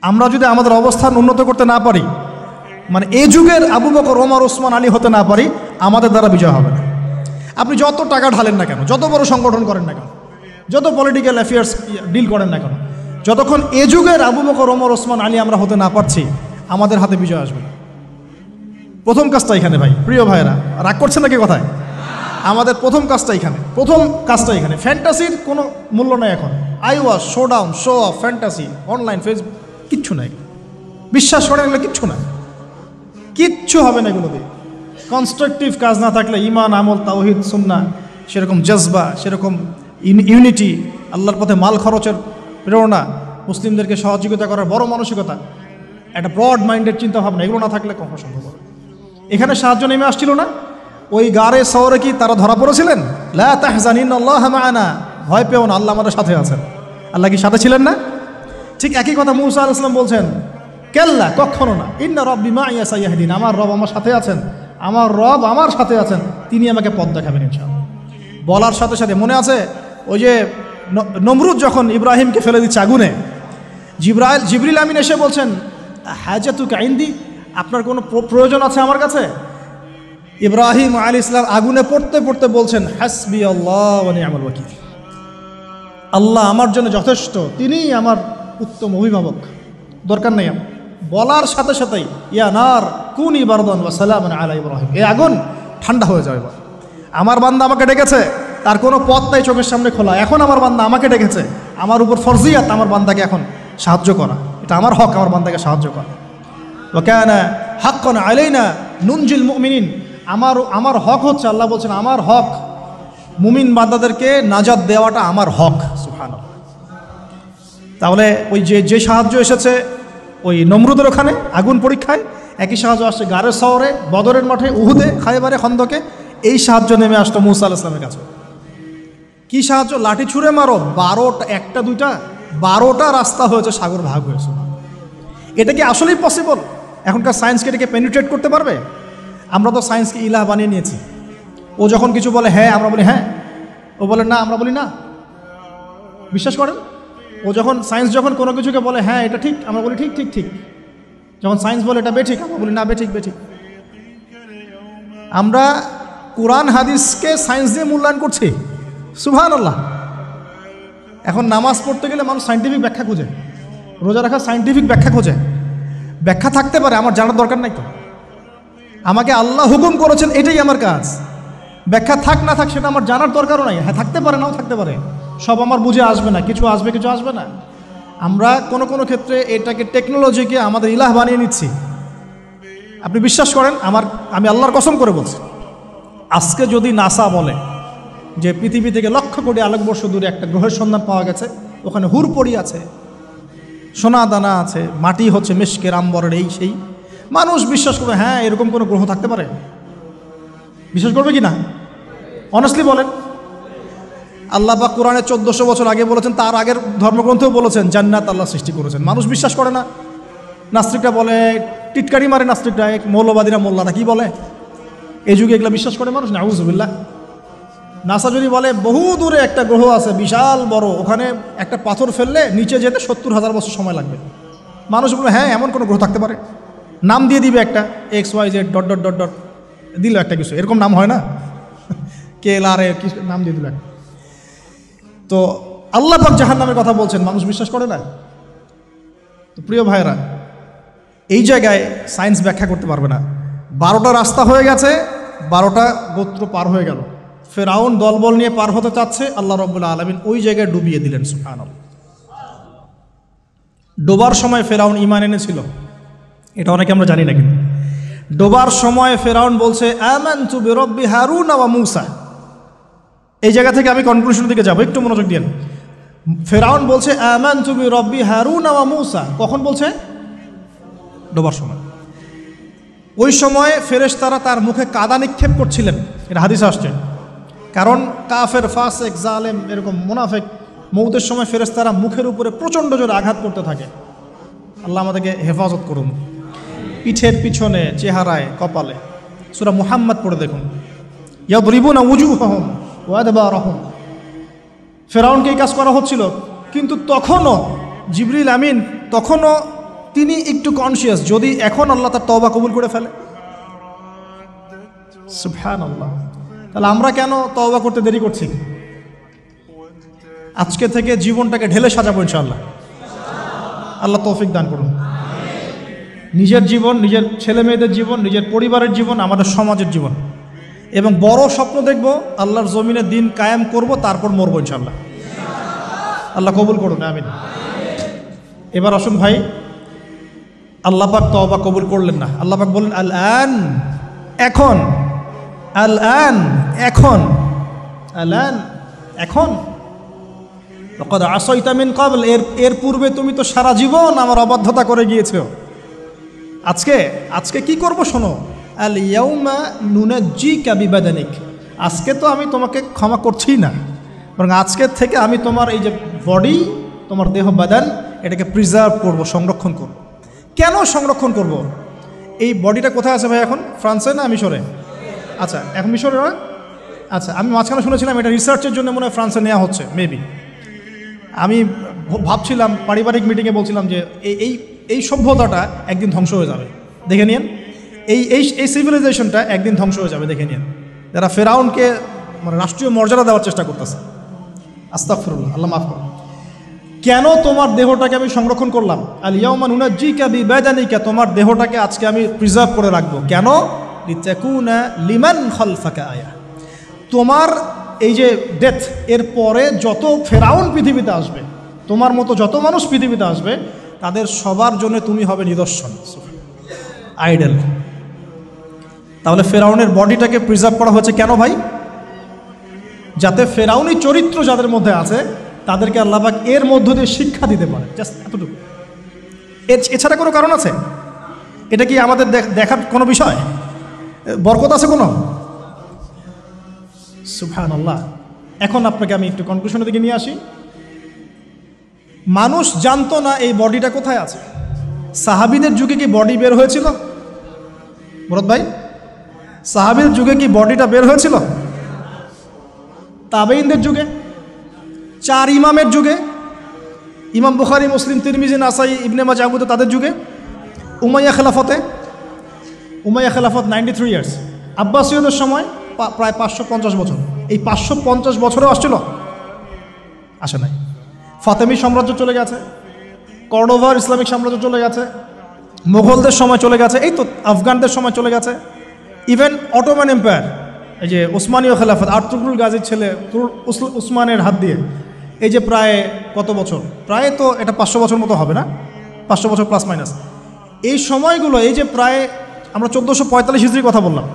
আমরা যদি আমাদের অবস্থান উন্নত করতে না পারি, মানে এই যুগের আবু বকর, ওমর, ওসমান, আলী হতে না পারি, আমাদের দ্বারা বিজয় হবে না। আপনি যত টাকা ঢালেন না কেন, যত বড় সংগঠন করেন না কেন, যত পলিটিক্যাল অ্যাফেয়ার্স ডিল করেন না কেন, যতক্ষণ এ যুগের আবু বকর, ওমর, ওসমান, আলী আমরা হতে না পারছি, আমাদের হাতে বিজয় আসবে না। প্রথম কাজটা এখানে ভাই, প্রিয় ভাইয়েরা, রাগ করছেন নাকি কথায়? আমাদের প্রথম কাজটা এখানে, ফ্যান্টাসির কোনো মূল্য নেই এখন। Eyewash, show down, show off, fantasy, online, Facebook, কিচ্ছু নাই। বিশ্বাস করেন এগুলো কিচ্ছু নাই, কিচ্ছু হবে না এগুলো দিয়ে। কনস্ট্রাকটিভ কাজ না থাকলে, ইমান, আমল, তাওহীদ, সুন্নাহ, সেরকম জজবা, সেরকম ইউনিটি, আল্লাহর পথে মাল খরচের প্রেরণা, মুসলিমদেরকে সহযোগিতা করার বড় মানসিকতা, একটা ব্রড মাইন্ডেড চিন্তাভাবনা, এগুলো না থাকলে কখনো সম্ভব হবে। এখানে সাহায্য নেমে আসছিল না? ওই গারে শহরে কি তারা ধরা পড়েছিলেন? লা তাহজান ইন্নাল্লাহা মা'ানা, ভয় পেও না, আল্লাহ আমাদের সাথে আছেন। আল্লাহ কি সাথে ছিলেন না? ঠিক একই কথা মুসা আলাইহিস সালাম বলছেন, কাল্লা, কখনো না, ইন্না রব্বি মা'িয়া সায়াহদিন, আমার রব আমার সাথে আছেন, আমার রব আমার সাথে আছেন, তিনি আমাকে পথ দেখাবেন ইনশাআল্লাহ। বলার সাথে সাথে মনে আছে ওই যে নমরুদ যখন ইব্রাহিমকে ফেলে দিচ্ছে আগুনে, জিবরিল আমিন এসে বলছেন, হাজাতুকা ইনদি, আপনার কোনো প্রয়োজন আছে আমার কাছে? ইব্রাহিম আলাইহিস সালাম আগুনে পড়তে পড়তে বলছেন, হাসবি আল্লাহ ওয়া নি'মাল ওয়াকিল, আল্লাহ আমার জন্য যথেষ্ট, তিনিই আমার উত্তম অভিভাবক, দরকার নেই। বলার সাথে সাথেই ইয়া নার কুনি বারদান ওয়া সালামান আলা ইব্রাহিম, এই আগুন ঠান্ডা হয়ে যাবে। আমার বান্দা আমাকে ডেকেছে, তার কোনো পথ নাই চোখের সামনে খোলা, এখন আমার বান্দা আমাকে ডেকেছে, আমার উপর ফরজিয়াত আমার বান্দাকে এখন সাহায্য করা, এটা আমার হক, আমার বান্দাকে সাহায্য করা। ওয়া কানা হাক্কান আলাইনা নুনজিল মুমিনিন, আমার হক হচ্ছে, আল্লাহ বলছেন আমার হক মুমিন বান্দাদেরকে নাজাত দেওয়াটা আমার হক। সুবহানাল্লাহ। তাহলে ওই যে সাহায্য এসেছে ওই নমরুদের ওখানে আগুন পরীক্ষায়, একই সাহায্য আসছে গারে শহরে, বদরের মাঠে, উহুদে, খায়বারে, খন্দকে, এই সাহায্য নেমে আসতো মুসা আলাইহিস সালামের কাছে। কি সাহায্য? লাঠি ছুঁড়ে মারো, 12টা, একটা দুইটা 12টা রাস্তা হয়েছে, সাগর ভাগ হয়েছে। এটা কি আসলেই পসিবল? এখনকার সায়েন্সকে এটাকে পেনিট্রেট করতে পারবে? আমরা তো সায়েন্সকে ইলাহ বানিয়ে নিয়েছি। ও যখন কিছু বলে হ্যাঁ, আমরা বলি হ্যাঁ, ও বলে না, আমরা বলি না। বিশ্বাস করেন? ও যখন সায়েন্স যখন কোনো কিছুকে বলে হ্যাঁ এটা ঠিক, আমরা বলি ঠিক ঠিক ঠিক। যখন সায়েন্স বলে এটা বেঠিক, আমরা বলি না বেঠিক বেঠিক। আমরা কোরআন হাদিসকে সায়েন্স দিয়ে মূল্যায়ন করছি। সুবহানাল্লাহ। এখন নামাজ পড়তে গেলে মানুষ সায়েন্টিফিক ব্যাখ্যা খোঁজে, রোজা রাখা সায়েন্টিফিক ব্যাখ্যা খোঁজে। ব্যাখ্যা থাকতে পারে, আমার জানার দরকার নাই তো। আমাকে আল্লাহ হুকুম করেছেন, এটাই আমার কাজ। ব্যাখ্যা থাক না থাক সেটা আমার জানার দরকারও নাই। হ্যাঁ থাকতে পারে, নাও থাকতে পারে, সব আমার বুঝে আসবে না, কিছু আসবে কিছু আসবে না। আমরা কোনো কোনো ক্ষেত্রে এটাকে টেকনোলজিকে আমাদের ইলাহ বানিয়ে নিচ্ছি। আপনি বিশ্বাস করেন, আমি আল্লাহর কসম করে বলছি, আজকে যদি নাসা বলে যে পৃথিবী থেকে লক্ষ কোটি আলোকবর্ষ দূরে একটা গ্রহের সন্ধান পাওয়া গেছে, ওখানে হুরপড়ি আছে, সোনা দানা আছে, মাটি হচ্ছে মেশকের আম্বরের এই সেই, মানুষ বিশ্বাস করবে হ্যাঁ এরকম কোনো গ্রহ থাকতে পারে? বিশ্বাস করবে কি না? অনেস্টলি বলেন। আল্লাহ পাক কোরআনে 1400 বছর আগে বলেছেন, তার আগের ধর্মগ্রন্থেও বলেছেন জান্নাত আল্লাহ সৃষ্টি করেছেন। মানুষ বিশ্বাস করে না। নাস্তিকরা বলে, টিটকারি মারে নাস্তিকরা, মৌলবাদীরা, মোল্লারা কি বলে, এই যুগে এগুলো বিশ্বাস করে মানুষ? নাউজুবিল্লাহ। নাসা যদি বলে বহু দূরে একটা গ্রহ আছে বিশাল বড়, ওখানে একটা পাথর ফেললে নিচে যেতে 70,000 বছর সময় লাগবে, মানুষ বলে হ্যাঁ এমন কোনো গ্রহ থাকতে পারে? নাম দিয়ে দিবে একটা XYZ dot dot dot dot, দিল একটা কিছু, এরকম নাম হয় না? KLR কি নাম দিয়ে দিল। তো আল্লাহ পাক জাহান্নামের কথা বলছেন, মানুষ বিশ্বাস করে না। তো প্রিয় ভাইরা, এই জায়গায় সায়েন্স ব্যাখ্যা করতে পারবে না। 12টা রাস্তা হয়ে গেছে, 12টা গোত্র পার হয়ে গেল। ফেরাউন দলবল নিয়ে পার হতে চাচ্ছে, আল্লাহ রাব্বুল আলামিন ওই জায়গায় ডুবিয়ে দিলেন। সুবহানাল্লাহ। ডোবার সময় ফেরাউন ঈমান এনেছিল, এটা অনেকে আমরা জানি না, কিন্তু ডোবার সময় ফেরাউন বলছে আমানতু বিরব্বি হারুন ওয়া মূসা। এই জায়গা থেকে আমি কনক্লুশন দিকে যাব, একটু মনোযোগ দিন। ফেরাউন বলছে আমানতু বিরব্বি হারুন ওয়া মূসা, কখন বলছে? ডোবার সময়। ওই সময় ফেরেশতারা তার মুখে কাদা নিক্ষেপ করছিলেন, এটা হাদিসে আসছে। কারণ কাফের, ফাসেক, জালেম, এরকম মুনাফিক মৌতের সময় ফেরেশতারা মুখের উপরে প্রচণ্ড জোরে আঘাত করতে থাকে। আল্লাহ আমাদেরকে হেফাজত করুন। পিঠের পিছনে, চেহারায়, কপালে। সূরা মুহাম্মদ পড়ে দেখুন, ইয়াদরিবুনা উজুহাহুম ওয়া আদবারহুম। ফেরাউনকে এই কাজ করা হচ্ছিল, কিন্তু তখনও জিবরিল আমিন তখনও তিনি একটু কনসিয়াস, যদি এখন আল্লাহ তার তওবা কবুল করে ফেলে। সুবহানাল্লাহ। তাহলে আমরা কেন তওবা করতে দেরি করছি? আজকে থেকে জীবনটাকে ঢেলে সাজাবো ইনশাআল্লাহ। আল্লাহ তৌফিক দান করুন। নিজের জীবন, নিজের ছেলে মেয়েদের জীবন, নিজের পরিবারের জীবন, আমাদের সমাজের জীবন, এবং বড় স্বপ্ন দেখব, আল্লাহর জমিনে দিন কায়েম করব, তারপর মরবো ইনশাআল্লাহ। আল্লাহ কবুল করুন, আমিন। এবার আসুন ভাই, আল্লাহ পাক তওবা কবুল করলেন না। আল্লাহ পাক বললেন আল আন, এখন, আল আন, এখন, আল আন, এখন, লাকাদ আসাইতা মিন ক্বাবল, এর পূর্বে তুমি তো সারা জীবন আমার অবাধ্যতা করে গিয়েছো। আজকে কি করব শোনো, আল ইয়াউমা নুনাজ্জিকা বিবাদানিক, আজকে তো আমি তোমাকে ক্ষমা করছি না, বরং আজকের থেকে আমি তোমার এই যে বডি, তোমার দেহ বাদান, এটাকে প্রিজার্ভ করব, সংরক্ষণ করব। কেন সংরক্ষণ করব? এই বডিটা কোথায় আছে ভাই এখন? ফ্রান্সে না মিশরে? আচ্ছা, এখন মিশরে নয়? আচ্ছা, আমি মাঝখানে শুনেছিলাম এটা রিসার্চের জন্য মনে হয় ফ্রান্সে নেওয়া হচ্ছে, মেবি। আমি ভাবছিলাম, পারিবারিক মিটিংয়ে বলছিলাম যে এই সভ্যতাটা একদিন ধ্বংস হয়ে যাবে, দেখে নিন। এই সিভিলাইজেশনটা একদিন ধ্বংস হয়ে যাবে, দেখে নিন। যারা ফেরাউনকে মানে রাষ্ট্রীয় মর্যাদা দেওয়ার চেষ্টা করতেছে, আস্তাগফিরুল্লাহ, আল্লাহ মাফ করুন। কেন তোমার দেহটাকে আমি সংরক্ষণ করলাম? আল ইয়াউমা নুনাজ্জিকা বিবাদানিকা, তোমার দেহটাকে আজকে আমি প্রিজার্ভ করে রাখবো। কেন? লিতাকুনা লিমান খালফাকা আয়া, তোমার এই যে ডেথ, এর পরে যত ফেরাউন পৃথিবীতে আসবে, তোমার মতো যত মানুষ পৃথিবীতে আসবে, তাদের সবার জন্য তুমি হবে নিদর্শন, আইডল। তাহলে ফেরাউনের বডিটাকে প্রিজার্ভ করা হয়েছে কেন ভাই? যাতে ফেরাউনি চরিত্র যাদের মধ্যে আছে তাদেরকে আল্লাহ পাক এর মধ্য দিয়ে শিক্ষা দিতে পারে, জাস্ট এতটুকু। এছাড়া কোনো কারণ আছে? এটা কি আমাদের দেখার কোনো বিষয়? বরকত আছে কোনো? সুবহানাল্লাহ। এখন আপনাকে আমি একটু কনক্লুশনের দিকে নিয়ে আসি। মানুষ জানতো না এই বডিটা কোথায় আছে, সাহাবীদের যুগে কি বডি বের হয়েছিল? মুরাদ ভাই, সাহাবীর যুগে কি বডিটা বের হয়েছিল? তাবেঈনদের যুগে, 4 ইমামের যুগে, ইমাম বুখারী, মুসলিম, তিরমিজি, নাসাই, ইবনে মাজাহ, আবু দাউদ তাদের যুগে, উমাইয়া খেলাফতে, উমাইয়া খেলাফত 93 ইয়ার্স, আব্বাসীয়দের সময় প্রায় 550 বছর। এই 550 বছরেও আসছিল? আসে নাই। ফাতেমি সাম্রাজ্য চলে গেছে, কর্ডোভার ইসলামিক সাম্রাজ্য চলে গেছে, মোগলদের সময় চলে গেছে, এই তো আফগানদের সময় চলে গেছে, ইভেন অটোমান এম্পায়ার, এই যে ওসমানীয় খেলাফত, আর্তুগরুল গাজীর ছেলে উসমানের হাত দিয়ে, এই যে প্রায় কত বছর, প্রায় তো এটা 500 বছর মতো হবে না, 500 বছর প্লাস মাইনাস। এই সময়গুলো, এই যে প্রায় আমরা 1445 হিজরির কথা বললাম,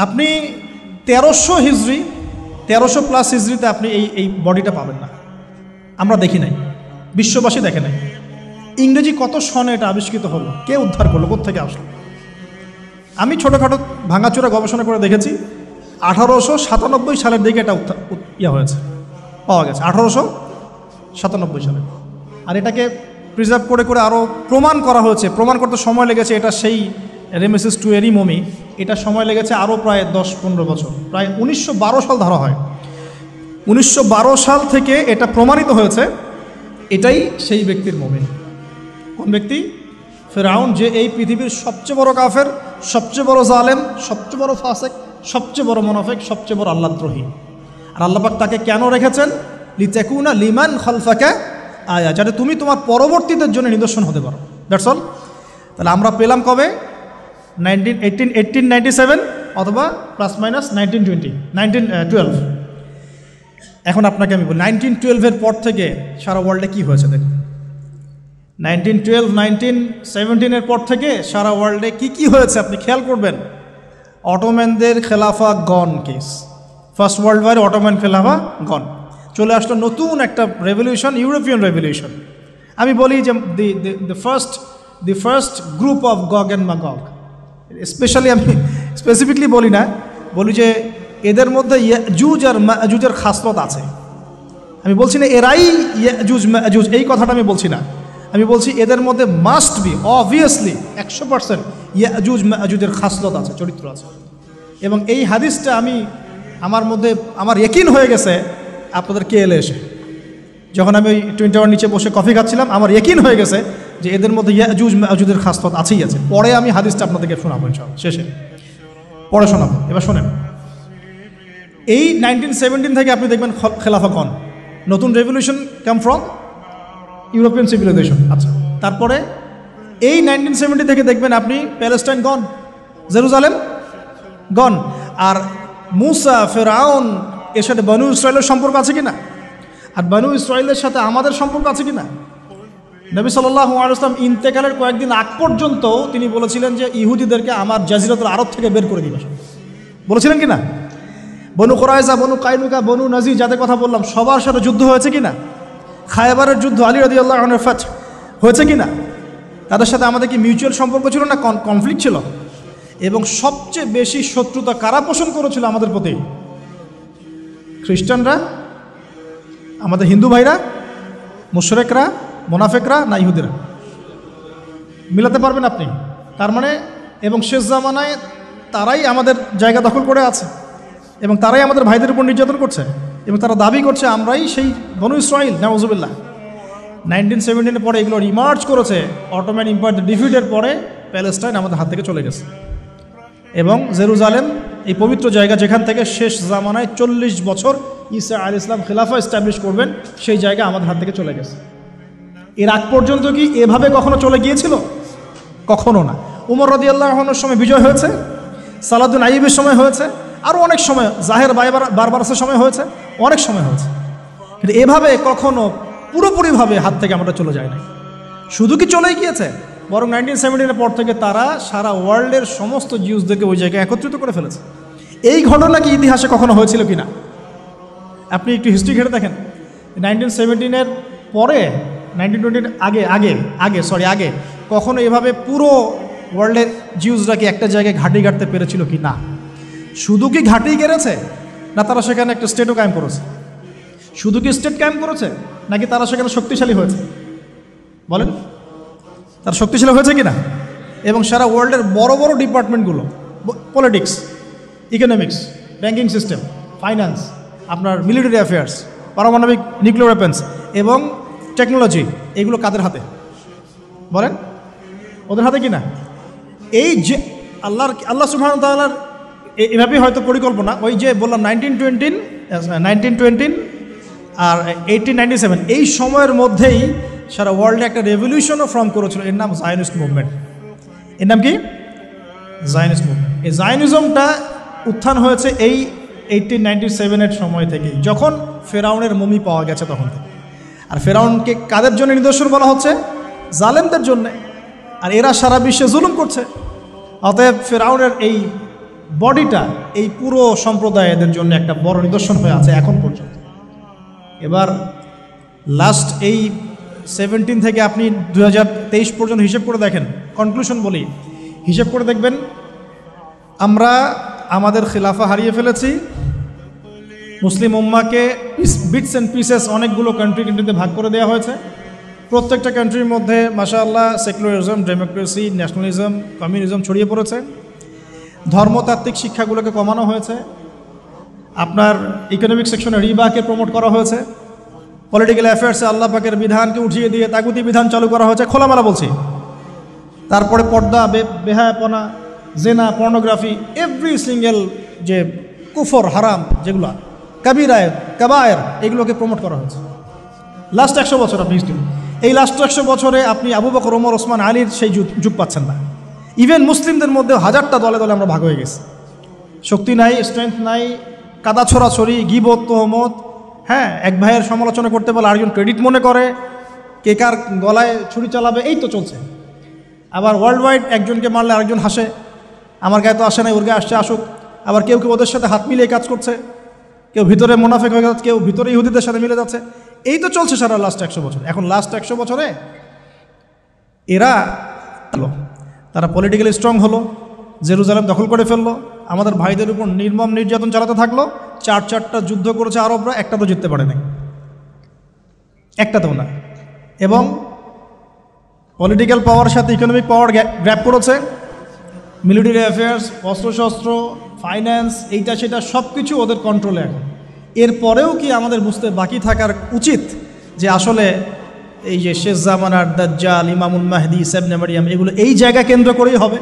আপনি 1300 হিজরি, 1300 প্লাস হিজরিতে আপনি এই বডিটা পাবেন না, আমরা দেখি নাই, বিশ্ববাসী দেখে নাই। ইংরেজি কত সনে এটা আবিষ্কৃত হলো, কে উদ্ধার করলো, কোত্থেকে আসলো? আমি ছোটোখাটো ভাঙাচোরা গবেষণা করে দেখেছি 1897 সালের দিকে এটা হয়েছে, পাওয়া গেছে 1897 সালে। আর এটাকে প্রিজার্ভ করে করে আরও প্রমাণ করা হয়েছে, প্রমাণ করতে সময় লেগেছে, এটা সেই রেমেসিস টুয়েরি মমি, এটা সময় লেগেছে আরও প্রায় 10-15 বছর, প্রায় 1912 সাল ধরা হয়। 1912 সাল থেকে এটা প্রমাণিত হয়েছে এটাই সেই ব্যক্তির মমি। কোন ব্যক্তি? ফেরাউন, যে এই পৃথিবীর সবচেয়ে বড় কাফের, সবচেয়ে বড় জালেম, সবচেয়ে বড় ফাসেক, সবচেয়ে বড় মুনাফিক, সবচেয়ে বড় আল্লাহদ্রোহী। আর আল্লাহ পাক তাকে কেন রেখেছেন? লিতাকুনা লিমান খালফাকা আয়া, যাতে তুমি তোমার পরবর্তীদের জন্য নিদর্শন হতে পারো। That's all. তাহলে আমরা পেলাম কবে? 1897 অথবা প্লাস মাইনাস 1912। এখন আপনাকে আমি বলি 1912-এর পর থেকে সারা ওয়ার্ল্ডে কী হয়েছে দেখুন। 1912, 1917-এর পর থেকে সারা ওয়ার্ল্ডে কি হয়েছে আপনি খেয়াল করবেন। অটোম্যানদের খেলাফা গন কেস, ফার্স্ট ওয়ার্ল্ড ওয়ারে অটোম্যান খেলাফা গন, চলে আসলো নতুন একটা রেভলিউশন, ইউরোপিয়ান রেভলিউশন। আমি বলি যে the first group of গগ and ম্যাগগ, specially আমি স্পেসিফিকলি বলি না, বলি যে এদের মধ্যে ইয়াজুজ আর মাজুজের খাসলত আছে। আমি বলছি না এরাই ইয়াজুজ মাজুজ, এই কথাটা আমি বলছি না। আমি বলছি এদের মধ্যে মাস্ট বি, অবভিয়াসলি 100% ইয়াজুজ মাজুজের খাসলত আছে, চরিত্র আছে। এবং এই হাদিসটা আমার মধ্যে আমার ইয়াকিন হয়ে গেছে আপনাদের কেএলে এসে, যখন আমি ওই 21 নিচে বসে কফি খাচ্ছিলাম, আমার ইয়াকিন হয়ে গেছে যে এদের মধ্যে ইয়াজুজ মাজুজের খাসলত আছেই আছে। পরে আমি হাদিসটা আপনাদেরকে শোনাবো ইনশাআল্লাহ, শেষে পরে শোনাবো। এবার শোনেন, এই 1917 থেকে আপনি দেখবেন খেলাফা গন, নতুন revolution come from European civilisation. আচ্ছা, তারপরে এই 1970 থেকে দেখবেন আপনি প্যালেস্টাইন গন, জেরুজালেম গন। আর মুসা, ফেরাউন, এর সাথে বনু ইসরায়েলের সম্পর্ক আছে কি না? আর বনু ইসরায়েলের সাথে আমাদের সম্পর্ক আছে কি না? নবী সাল্লাল্লাহু আলাইহি ওয়াসাল্লাম ইন্তেকালের কয়েকদিন আগ পর্যন্ত তিনি বলেছিলেন যে ইহুদিদেরকে আমার জাজিরাতুল আরব থেকে বের করে দিবে, বলেছিলেন কি না? বনু কুরাইজা, বনু কাইনুকা, বনু নাজির, যাদের কথা বললাম, সবার সাথে যুদ্ধ হয়েছে কি না? খায়বারের যুদ্ধ, আলী রাদিয়াল্লাহু আনহুর ফাতহ হয়েছে কি না? তাদের সাথে আমাদের কি মিউচুয়াল সম্পর্ক ছিল না কনফ্লিক্ট ছিল? এবং সবচেয়ে বেশি শত্রুতা কারা পোষণ করেছিল আমাদের প্রতি? খ্রিস্টানরা, আমাদের হিন্দু ভাইরা, মুশরিকরা, মুনাফিকরা, না ইহুদিরা? মিলাতে পারবেন আপনি? তার মানে, এবং শেষ জামানায় তারাই আমাদের জায়গা দখল করে আছে এবং তারাই আমাদের ভাইদের উপর নির্যাতন করছে এবং তারা দাবি করছে আমরাই সেই বনু ইসরাইল। নাউজুবিল্লাহ। 1917-এর পরে এগুলো রিমার্চ করেছে। অটোম্যান এম্পায়ার ডিফিটের পরে প্যালেস্টাইন আমাদের হাত থেকে চলে গেছে এবং জেরুজালেম, এই পবিত্র জায়গা যেখান থেকে শেষ জামানায় 40 বছর ঈসা আলাইহিস সালাম খেলাফা এস্টাবলিশ করবেন, সেই জায়গা আমাদের হাত থেকে চলে গেছে। এর আগ পর্যন্ত কি এভাবে কখনো চলে গিয়েছিল? কখনো না। উমর রাদিয়াল্লাহু আনহুর সময় বিজয় হয়েছে, সালাউদ্দিন আইয়ুবের সময় হয়েছে, আরও অনেক সময়, জাহের বারবারসের সময় হয়েছে, অনেক সময় হয়েছে, কিন্তু এভাবে কখনো পুরোপুরিভাবে হাত থেকে আমরা চলে যায় না। শুধু কি চলেই গিয়েছে, বরং 1917-এর পর থেকে তারা সারা ওয়ার্ল্ডের সমস্ত জিউসদেরকে ওই জায়গায় একত্রিত করে ফেলেছে। এই ঘটনা কি ইতিহাসে কখনো হয়েছিল কি না? আপনি একটু হিস্ট্রি ঘেটে দেখেন। 1917-এর পরে, 1920-এর আগে কখনো এভাবে পুরো ওয়ার্ল্ডের জিউসরা কি একটা জায়গায় ঘাঁটি গাড়তে পেরেছিল কি না? শুধু কি ঘাঁটি গেড়েছে, না তারা সেখানে একটা স্টেটও কায়েম করেছে? শুধু কি স্টেট কায়েম করেছে, নাকি তারা সেখানে শক্তিশালী হয়েছে? বলেন। তার শক্তিশালী হয়েছে কি না? এবং সারা ওয়ার্ল্ডের বড় বড় ডিপার্টমেন্টগুলো, politics, economics, banking system, finance, আপনার মিলিটারি অ্যাফেয়ার্স, পারমাণবিক নিউক্লিয়ার ওয়েপন্স এবং টেকনোলজি, এগুলো কাদের হাতে বলেন? ওদের হাতে কি না? এই যে আল্লাহ সুবহানাহু ওয়া তাআলার এভাবেই হয়তো পরিকল্পনা। ওই যে বললাম 1920 আর 1897, এই সময়ের মধ্যেই সারা ওয়ার্ল্ডে একটা রেভলিউশনও ফর্ম করেছিল, এর নাম জায়নিস্ট মুভমেন্ট। এর নাম কি? Zionist movement. এই জায়নিজমটা উত্থান হয়েছে এই 1897-এর সময় থেকেই, যখন ফেরাউনের মমি পাওয়া গেছে তখন থেকে। আর ফেরাউনকে কাদের জন্য নিদর্শন বলা হচ্ছে? জালেমদের জন্যে। আর এরা সারা বিশ্বে জুলুম করছে। অতএব ফেরাউনের এই বডিটা এই পুরো সম্প্রদায়দের জন্য একটা বড় নিদর্শন হয়ে আছে এখন পর্যন্ত। এবার লাস্ট এই 17 থেকে আপনি 2023 পর্যন্ত হিসেব করে দেখেন, কনক্লুশন বলি, হিসেব করে দেখবেন আমরা আমাদের খিলাফা হারিয়ে ফেলেছি। মুসলিম উম্মাকে বিটস অ্যান্ড পিসেস অনেকগুলো কান্ট্রিতে ভাগ করে দেওয়া হয়েছে। প্রত্যেকটা কান্ট্রির মধ্যে মাশাআল্লাহ সেকুলারিজম, ডেমোক্রেসি, ন্যাশনালিজম, কমিউনিজম ছড়িয়ে পড়েছে। ধর্মতাত্ত্বিক শিক্ষাগুলোকে কমানো হয়েছে। আপনার ইকোনমিক সেকশনে রিবাকে প্রমোট করা হয়েছে। পলিটিক্যাল অ্যাফেয়ার্সে আল্লাহ পাকের বিধানকে উঠিয়ে দিয়ে তাগুতি বিধান চালু করা হয়েছে, খোলামেলা বলছি। তারপরে পর্দা, বেহায়াপনা, জেনা, পর্নোগ্রাফি, এভরি সিঙ্গেল যে কুফর, হারাম যেগুলো, কাবিরায়, কাবায়ের, এগুলোকে প্রমোট করা হয়েছে। লাস্ট 100 বছর আপনি হিস্ট্রি, এই লাস্ট 100 বছরে আপনি আবু বকর, ওমর, ওসমান, আলীর সেই যুগ পাচ্ছেন না। ইভেন মুসলিমদের মধ্যে হাজারটা দলে দলে আমরা ভাগ হয়ে গেছি। শক্তি নাই, স্ট্রেংথ নাই, কাদা ছড়াছড়ি, গিবত, তহমত, হ্যাঁ, এক ভাইয়ের সমালোচনা করতে বলে আরেকজন ক্রেডিট মনে করে, কে কার গলায় ছুরি চালাবে, এই তো চলছে। আবার ওয়ার্ল্ড ওয়াইড একজনকে মারলে আরেকজন হাসে, আমার গায়ে তো আসে নাই, ওর গায়ে আসছে আসুক। আবার কেউ কেউ ওদের সাথে হাত মিলিয়ে কাজ করছে, কেউ ভিতরে মুনাফিক হয়ে যাচ্ছে, কেউ ভিতরে ইহুদিদের সাথে মিলে যাচ্ছে। এই তো চলছে সারা লাস্ট 100 বছর। এখন লাস্ট 100 বছরে এরা তারা পলিটিক্যালি স্ট্রং হলো, জেরুজালেম দখল করে ফেললো, আমাদের ভাইদের উপর নির্মম নির্যাতন চালাতে থাকলো। 4টা যুদ্ধ করেছে আরবরা, একটা তো জিততে পারে নাই, একটাতেও না। এবং পলিটিক্যাল পাওয়ার সাথে ইকোনমিক পাওয়ার গ্র্যাব করেছে। মিলিটারি অ্যাফেয়ার্স, অস্ত্রশস্ত্র, ফাইন্যান্স, এইটা সেটা সব কিছু ওদের কন্ট্রোলে এখন। এরপরেও কি আমাদের বুঝতে বাকি থাকার উচিত যে আসলে এই যে শেষ জামানার দাজ্জাল, ইমামুল মাহদি, ইসা ইবনে মারইয়াম, এগুলো এই জায়গা কেন্দ্র করেই হবে?